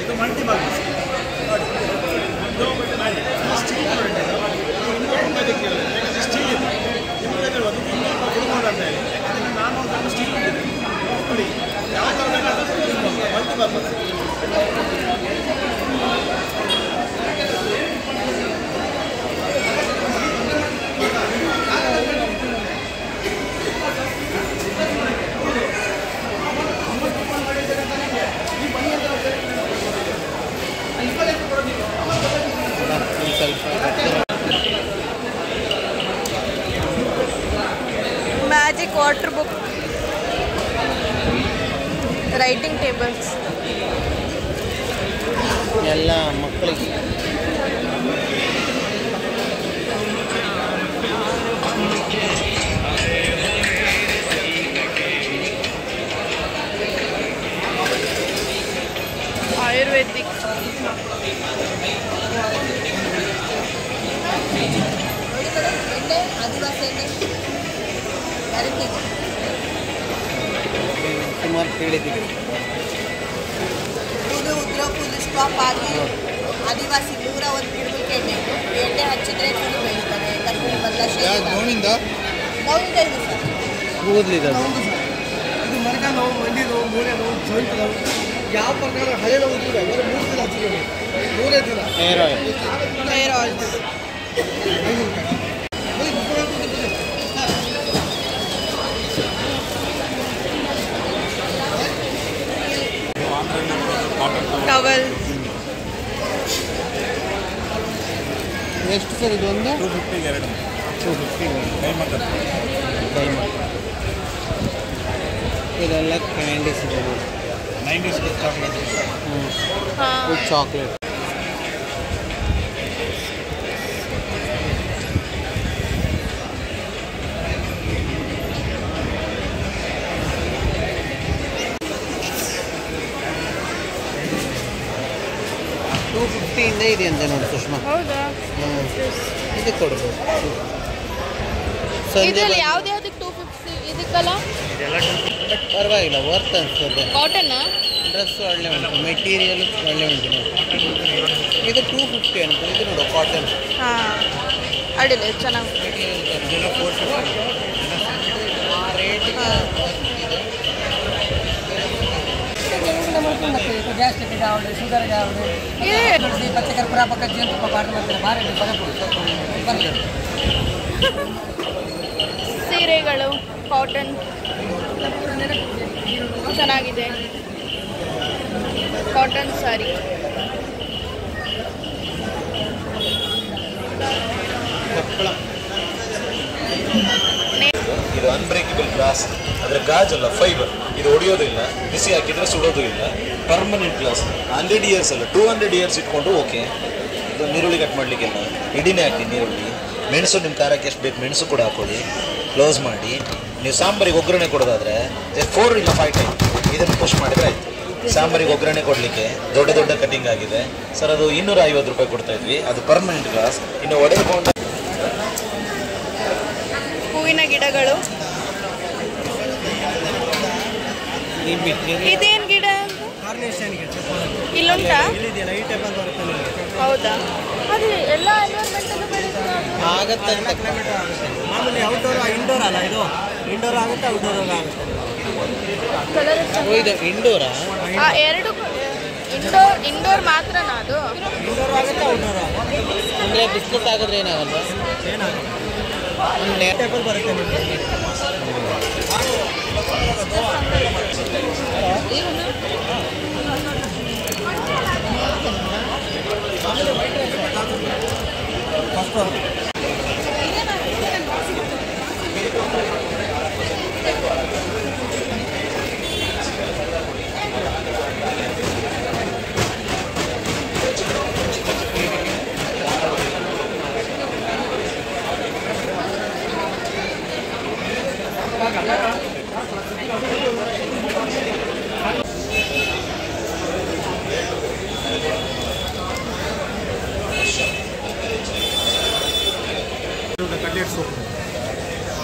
ಇದು multi ball magic water book, writing tables ಎಲ್ಲ ಮಕ್ಕಳಿಗೆ. ಆಯುರ್ವೇದಿಕ್, ಸುಮಾರು ಕೇಳಿದ್ದೀವಿ. ಇದು ಉದ್ರೋಗು ಸ್ಟಾಪ್ ಆಗಿ ಆದಿವಾಸಿ 101 ಗಿಡಕ್ಕೆ ಎಣ್ಣೆ ಹಚ್ಚಿದ್ರೆ ಫುಲ್ ಬೆಳೀತಾರೆ. ತಪ್ಪು ಬದಲಾವಣೆ ನೋವಿಂದ ಇದೆ ಸರ್. ಕೂದಲಿದೆ ಇದು ಮರಕ ನೋವು, ಮಂಡಿ ನೋವು, ಮೂಳೆ ನೋವು, ಜಾಯಿಂಟ್ ನೋವು, ಯಾವ ಪ್ರಕಾರ ಹಳೆ ನೋವು ಕೂಡ 3 ದಿನ ಹಚ್ಚಿದ್ದೀವಿ. 3 ದಿನ hair oil. Hair oil. Towel ಎಷ್ಟು ಸರ್ ಇದು? ಒಂದು 250 ಇದೆಲ್ಲ ಕ್ಯಾಂಡೀಸ್ ಇದೆ. 90s chocolate. ಚಾಕ್ಲೇಟ್. $250 ಇದೆ ಅಂತ ನೋಡಿ ಸುಷ್ಮಾ. ಹೌದಾ? ಇದಕ್ಕೆ ಕೊಡ್ಬೋದು. ಇದರಲ್ಲಿ ಯಾವ್ದ್ಯಾವ್ದಕ್ಕೆ 250 ಇದಕ್ಕಲ್ಲ? ಪರವಾಗಿಲ್ಲ, ವರ್ತ್ ಅನ್ಸುತ್ತೆ. ಕಾಟನ್ ಡ್ರೆಸ್ ಒಳ್ಳೆ ಉಂಟು, ಮೆಟೀರಿಯಲ್ ಒಳ್ಳೆ ಉಂಟು ನೋಡಿ. ಇದು 250 ಅಂತ. ಇದು ನೋಡು ಕಾಟನ್. ಹಾಂ, ಅಡಿಲ್ಲ ಚೆನ್ನಾಗಿ. ಮೆಟೀರಿಯಲ್ 450 ಆ ರೇಟಿಗೆ ಗ್ಯಾಸ್ಟ್ರಿಕ್ ಆವಡೆ, ಶುಗರ್ ಆವಡೆ, ಪಚ್ಚಕರ್ ಪುರಾಪಕ್ಕ ಜೇನುತುಪ್ಪ ಪಾರ್ದು ಮಾಡ್ತಾರೆ. ಭಾರಿ ಬಂದಿದೆ. ಸೀರೆಗಳು ಕಾಟನ್ ಚೆನ್ನಾಗಿದೆ. ಕಾಟನ್ ಸಾರಿ. ಕೊಪ್ಪಳ ಇದು ಅನ್ಬ್ರೇಕಬಲ್ ಗ್ಲಾಸ್, ಅದರ ಗಾಜಲ್ಲ ಫೈಬರ್, ಇದು ಒಡೆಯೋದಿಲ್ಲ, ಬಿಸಿ ಹಾಕಿದರೆ ಸುಡೋದು ಇಲ್ಲ, ಪರ್ಮನೆಂಟ್ ಗ್ಲಾಸ್. 100 ಇಯರ್ಸ್ ಅಲ್ಲ 200 ಇಯರ್ಸ್ ಇಟ್ಕೊಂಡು ಓಕೆ. ಇದು ನೀರುಳ್ಳಿ ಕಟ್ ಮಾಡಲಿಕ್ಕೆಲ್ಲ ಇಡೀನೇ ಹಾಕಿ ನೀರುಳ್ಳಿ, ಮೆಣಸು ನಿಮ್ಮ ಖಾರಕ್ಕೆ ಎಷ್ಟು ಬೇಕು ಮೆಣಸು ಕೂಡ ಹಾಕೊಳ್ಳಿ, ಕ್ಲೋಸ್ ಮಾಡಿ. ನೀವು ಸಾಂಬಾರಿಗೆ ಒಗ್ಗರಣೆ ಕೊಡೋದಾದರೆ 4 ಇಲ್ಲ 5 ಟೈಮ್ ಇದನ್ನು ಪುಷ್ ಮಾಡಿದರೆ ಆಯಿತು. ಸಾಂಬಾರಿಗೆ ಒಗ್ಗರಣೆ ಕೊಡಲಿಕ್ಕೆ ದೊಡ್ಡ ದೊಡ್ಡ ಕಟಿಂಗ್ ಆಗಿದೆ ಸರ್, ಅದು 250 ರೂಪಾಯಿ ಕೊಡ್ತಾ ಇದ್ವಿ, ಅದು ಪರ್ಮನೆಂಟ್ ಗ್ಲಾಸ್. ಇನ್ನು ಒಡೆದುಕೊಂಡು ಹೂವಿನ ಗಿಡಗಳು. ಇದೇನು ಗಿಡ? ಇಲ್ಲುಂಟಾ? ಹೌದಾ? ಅದು ಎಲ್ಲ ಎನ್ವೈರ್ಮೆಂಟಲ್ಲೂ ಬೆಳೀತದೆ ಆಗತ್ತೆ ಮಾಮೂಲಿ ಔಟ್ಡೋರ್ ಇಂಡೋರ್ ಅಲ್ಲ, ಇದು ಇಂಡೋರ್ ಆಗುತ್ತೆ ಔಟ್ಡೋರ್ ಆಗುತ್ತೆ. ಇದು ಇಂಡೋರಾ? ಎರಡು ಇಂಡೋರ್ ಮಾತ್ರನಾ ಅದು? ಇಂಡೋರ್ ಆಗುತ್ತೆ ಔಟ್ಡೋರ್ ಆಗುತ್ತೆ. ಅಂದರೆ ಬಿಸ್ನೆಸ್ ಆಗಿದ್ರೆ ಏನಾಗಲ್ಲ, ಏನಾಗಲ್ಲ. ಟೇಬಲ್ ಬರುತ್ತೆ ನಿಮಗೆ.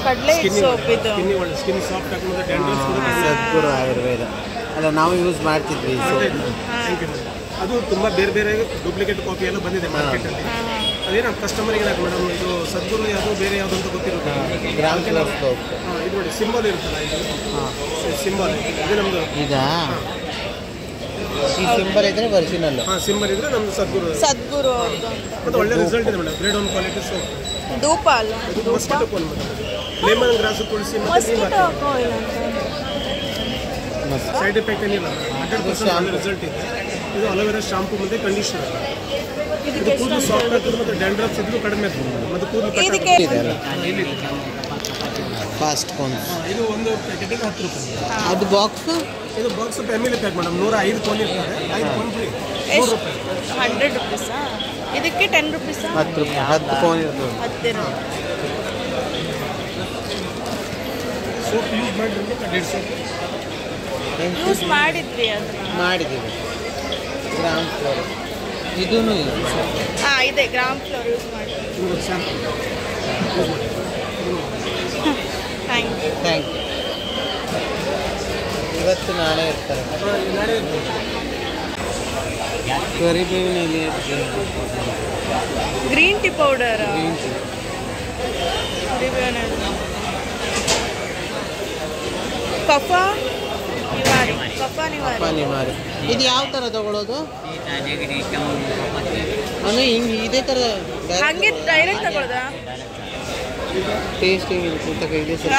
ಕಡಲೆ ಸೋಪ್ ಇದು. ಸದ್ಗುರು ಆಯುರ್ವೇದ ಅಲ್ಲ, ನಾವು ಯೂಸ್ ಮಾಡ್ತಿದ್ವಿ ಅದು ತುಂಬ ಬೇರೆ ಬೇರೆ ಡೂಪ್ಲಿಕೇಟ್ ಕಾಪಿ ಎಲ್ಲ ಬಂದಿದೆ ಮಾರ್ಕೆಟಲ್ಲಿ. ಅದೇನು ಕಸ್ಟಮರಿಗೆ ಮೇಡಮ್ ಇದು ಸದ್ಗುರು ಯಾವುದು ಬೇರೆ ಯಾವುದು ಅಂತ ಗೊತ್ತಿರುತ್ತೆ. ಇದು ನೋಡಿ ಸಿಂಬಲ್ ಇರುತ್ತಲ್ಲ, ಇದು ಸಿಂಬಲ್ ಇದು ನಮ್ಮದು. ಈಗ ಈ ಸಿಂಬಲ್ ಇದ್ರೆ ಒರಿಜಿನಲ್. ಸಿಂಬಲ್ ಇದ್ರೆ ನಮ್ದು ಸದ್ಗುರು. ಸದ್ಗುರು ಮತ್ತು ಒಳ್ಳೆ ರಿಸಲ್ಟ್ ಇದೆ ಮೇಡಮ್. Grade 1 quality soap. ಧೂಪ ಅಲ್ಲ, ಮಸ್ಕಿಟೋ ಕಾಯಿಲ್ ಲೆಮನ್ ಗ್ರಾಸ್ ತುಳಸಿ ಮಸ್ಕಿಟೋ ಕಾಯಿಲ್ ಅಂತ. ಸೈಡ್ ಎಫೆಕ್ಟ್ ಏನಿಲ್ಲ, 100% ರಿಸಲ್ಟ್ ಇದೆ. ಇದು ಅಲೋವೆರಾ ಶಾಂಪು ಮತ್ತು ಕಂಡೀಷನರ್. ಇದು ಕೂದಲು ಸಾಫ್ಟ್ ಆಗ್ತದೆ ಮತ್ತು ಡ್ಯಾಂಡ್ರಫ್ಸ್ ಇದ್ರೂ ಕಡಿಮೆ ಆಗ್ತದೆ ಮತ್ತು ಕೂದಲು ಫಾಸ್ಟ್ ಫೋನ್. ಇದು ಒಂದು ಪ್ಯಾಕೆಟಿಗೆ 10 ರೂಪಾಯಿ. ಅದು ಬಾಕ್ಸ್? ಇದು box family pack madam. 105 phone ಇರ್ತಾರೆ, 5 ಫೋನ್ ಫ್ರೀ. 100 ರೂಪಾಯಿ. 100 ರೂಪೀಸಾ? ಇದಕ್ಕೆ 10 ರೂಪೀಸಾ? 10 ರೂಪಾಯಿ 10 ಫೋನ್ ಇರ್ತದೆ. 10 ಸೋಪ್ ಯೂಸ್ ಮಾಡಿದ್ರೆ 150 ಸೋಪ್ ಯೂಸ್ ಮಾಡಿದ್ವಿ, ಅದನ್ನ ಮಾಡಿದ್ದೀವಿ. ಗ್ರಾಮ್ ಫ್ಲೋರ್ ಇದೂ ಇದೆ, ಗ್ರಾಮ್ ಫ್ಲೋರ್ ಯೂಸ್ ಮಾಡಿದ್ವಿ. Thank you. Thank you. ಇವತ್ತು ನಾಳೆ ಇರ್ತಾರೆ. ಕರಿಬೇವಿನ ಎಲೆ, ಗ್ರೀನ್ ಟೀ ಪೌಡರ್, ಕರಿಬೇವಿನ ಎಲೆ, ಕಫ ನಿವಾರಿ. ಇದು ಯಾವ ಥರ ತಗೊಳ್ಳೋದು? ಅಂದರೆ ಹಿಂಗೆ ಇದೇ ಥರ ಹಂಗೆ ಡೈರೆಕ್ಟ್ ತಗೊಳ್ಳೋದಾ? ಟೇಸ್ಟ್ ಹೆಂಗಿರುತ್ತೆ ಇದೆ ಸರ್?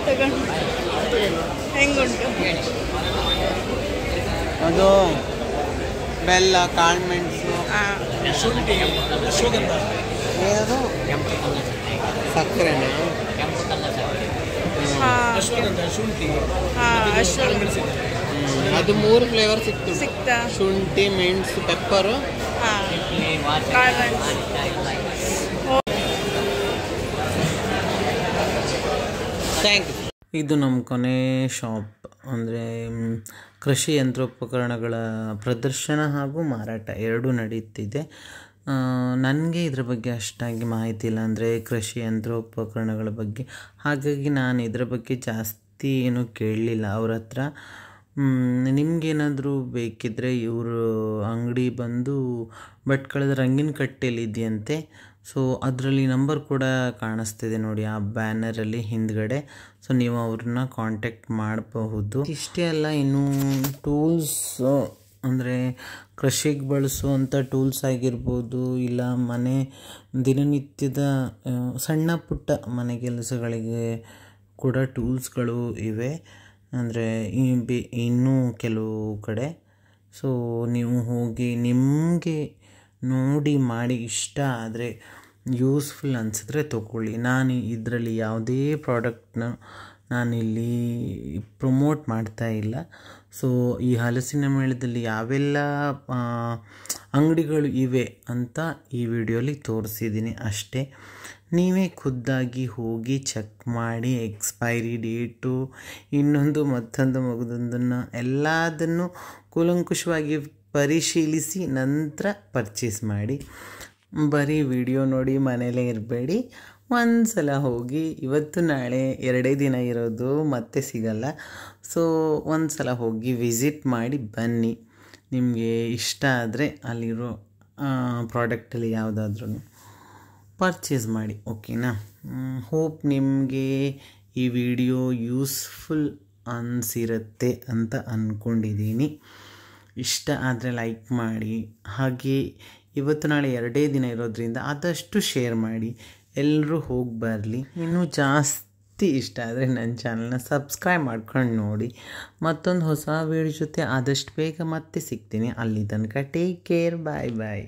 ತಗೊಂಡು ಹೆಂಗುಂಟು? ಅದು ಬೆಲ್ಲ, ಕಾಳುಮೆಣಸು, ಶುಂಠಿ, ಅಶ್ವಗಂಧ, ಏನದು ಸಕ್ಕರೆನೆ, ಅಶ್ವಗಂಧ, ಶುಂಠಿ, ಅದು 3 ಫ್ಲೇವರ್ ಸಿಕ್ತಾ? ಶುಂಠಿ, ಮೆಣಸು, ಪೆಪ್ಪರು. Thank you. ಇದು ನಮ್ಮ ಕೊನೆ ಶಾಪ್. ಅಂದರೆ ಕೃಷಿ ಯಂತ್ರೋಪಕರಣಗಳ ಪ್ರದರ್ಶನ ಹಾಗೂ ಮಾರಾಟ ಎರಡೂ ನಡೀತಿದೆ. ನನಗೆ ಇದ್ರ ಬಗ್ಗೆ ಅಷ್ಟಾಗಿ ಮಾಹಿತಿ ಇಲ್ಲ, ಅಂದರೆ ಕೃಷಿ ಯಂತ್ರೋಪಕರಣಗಳ ಬಗ್ಗೆ. ಹಾಗಾಗಿ ನಾನು ಇದ್ರ ಬಗ್ಗೆ ಜಾಸ್ತಿ ಏನೂ ಕೇಳಲಿಲ್ಲ ಅವ್ರ ಹತ್ರ. ನಿಮಗೇನಾದರೂ ಬೇಕಿದ್ದರೆ ಇವರು ಅಂಗಡಿ ಬಂದು ಭಟ್ಕಳದ ರಂಗಿನ ಕಟ್ಟೆಯಲ್ಲಿದೆಯಂತೆ. ಸೊ ಅದರಲ್ಲಿ ನಂಬರ್ ಕೂಡ ಕಾಣಿಸ್ತಿದೆ ನೋಡಿ ಆ ಬ್ಯಾನರಲ್ಲಿ ಹಿಂದ್ಗಡೆ. ಸೊ ನೀವು ಅವ್ರನ್ನ ಕಾಂಟ್ಯಾಕ್ಟ್ ಮಾಡಬಹುದು. ಇಷ್ಟೇ ಅಲ್ಲ, ಇನ್ನೂ ಟೂಲ್ಸ್ ಅಂದರೆ ಕೃಷಿಗೆ ಬಳಸುವಂಥ ಟೂಲ್ಸ್ ಆಗಿರ್ಬೋದು, ಇಲ್ಲ ಮನೆ ದಿನನಿತ್ಯದ ಸಣ್ಣ ಪುಟ್ಟ ಮನೆ ಕೆಲಸಗಳಿಗೆ ಕೂಡ ಟೂಲ್ಸ್ಗಳು ಇವೆ. ಅಂದರೆ ಇನ್ನೂ ಕೆಲವು ಕಡೆ. ಸೊ ನೀವು ಹೋಗಿ ನಿಮಗೆ ನೋಡಿ ಮಾಡಿ ಇಷ್ಟ ಆದರೆ ಯೂಸ್ಫುಲ್ ಅನಿಸಿದ್ರೆ ತೊಗೊಳ್ಳಿ. ನಾನು ಇದರಲ್ಲಿ ಯಾವುದೇ ಪ್ರಾಡಕ್ಟ್ನ ನಾನಿಲ್ಲಿ ಪ್ರಮೋಟ್ ಮಾಡ್ತಾ ಇಲ್ಲ. ಸೊ ಈ ಹಲಸಿನ ಮೇಳದಲ್ಲಿ ಯಾವೆಲ್ಲ ಅಂಗಡಿಗಳು ಇವೆ ಅಂತ ಈ ವಿಡಿಯೋಲಿ ತೋರಿಸಿದ್ದೀನಿ ಅಷ್ಟೇ. ನೀವೇ ಖುದ್ದಾಗಿ ಹೋಗಿ ಚೆಕ್ ಮಾಡಿ ಎಕ್ಸ್ಪೈರಿ ಡೇಟು ಇನ್ನೊಂದು ಮತ್ತೊಂದು ಮಗದೊಂದನ್ನು ಎಲ್ಲದನ್ನು ಕೂಲಂಕುಷವಾಗಿ ಪರಿಶೀಲಿಸಿ ನಂತರ ಪರ್ಚೇಸ್ ಮಾಡಿ. ಬರೀ ವಿಡಿಯೋ ನೋಡಿ ಮನೇಲೇ ಇರಬೇಡಿ, ಒಂದು ಸಲ ಹೋಗಿ, ಇವತ್ತು ನಾಳೆ 2 ದಿನ ಇರೋದು ಮತ್ತೆ ಸಿಗಲ್ಲ. ಸೊ ಒಂದು ಸಲ ಹೋಗಿ ವಿಸಿಟ್ ಮಾಡಿ ಬನ್ನಿ. ನಿಮಗೆ ಇಷ್ಟ ಆದರೆ ಅಲ್ಲಿರೋ ಪ್ರಾಡಕ್ಟಲ್ಲಿ ಯಾವುದಾದ್ರೂ ಪರ್ಚೇಸ್ ಮಾಡಿ, ಓಕೆನಾ? ಹೋಪ್ ನಿಮಗೆ ಈ ವಿಡಿಯೋ ಯೂಸ್ಫುಲ್ ಅನಿಸಿರುತ್ತೆ ಅಂತ ಅಂದ್ಕೊಂಡಿದ್ದೀನಿ. ಇಷ್ಟ ಆದರೆ ಲೈಕ್ ಮಾಡಿ. ಹಾಗೆ ಇವತ್ತು ನಾಳೆ 2 ದಿನ ಇರೋದ್ರಿಂದ ಆದಷ್ಟು ಶೇರ್ ಮಾಡಿ, ಎಲ್ಲರೂ ಹೋಗಿ ಬರಲಿ. ಇನ್ನೂ ಜಾಸ್ತಿ ಇಷ್ಟ ಆದರೆ ನನ್ನ ಚಾನಲ್ನ ಸಬ್ಸ್ಕ್ರೈಬ್ ಮಾಡ್ಕೊಂಡು ನೋಡಿ. ಮತ್ತೊಂದು ಹೊಸ ವಿಡಿಯೋ ಜೊತೆ ಆದಷ್ಟು ಬೇಗ ಮತ್ತೆ ಸಿಗ್ತೀನಿ. ಅಲ್ಲಿ ತನಕ ಟೇಕ್ ಕೇರ್, ಬಾಯ್ ಬಾಯ್.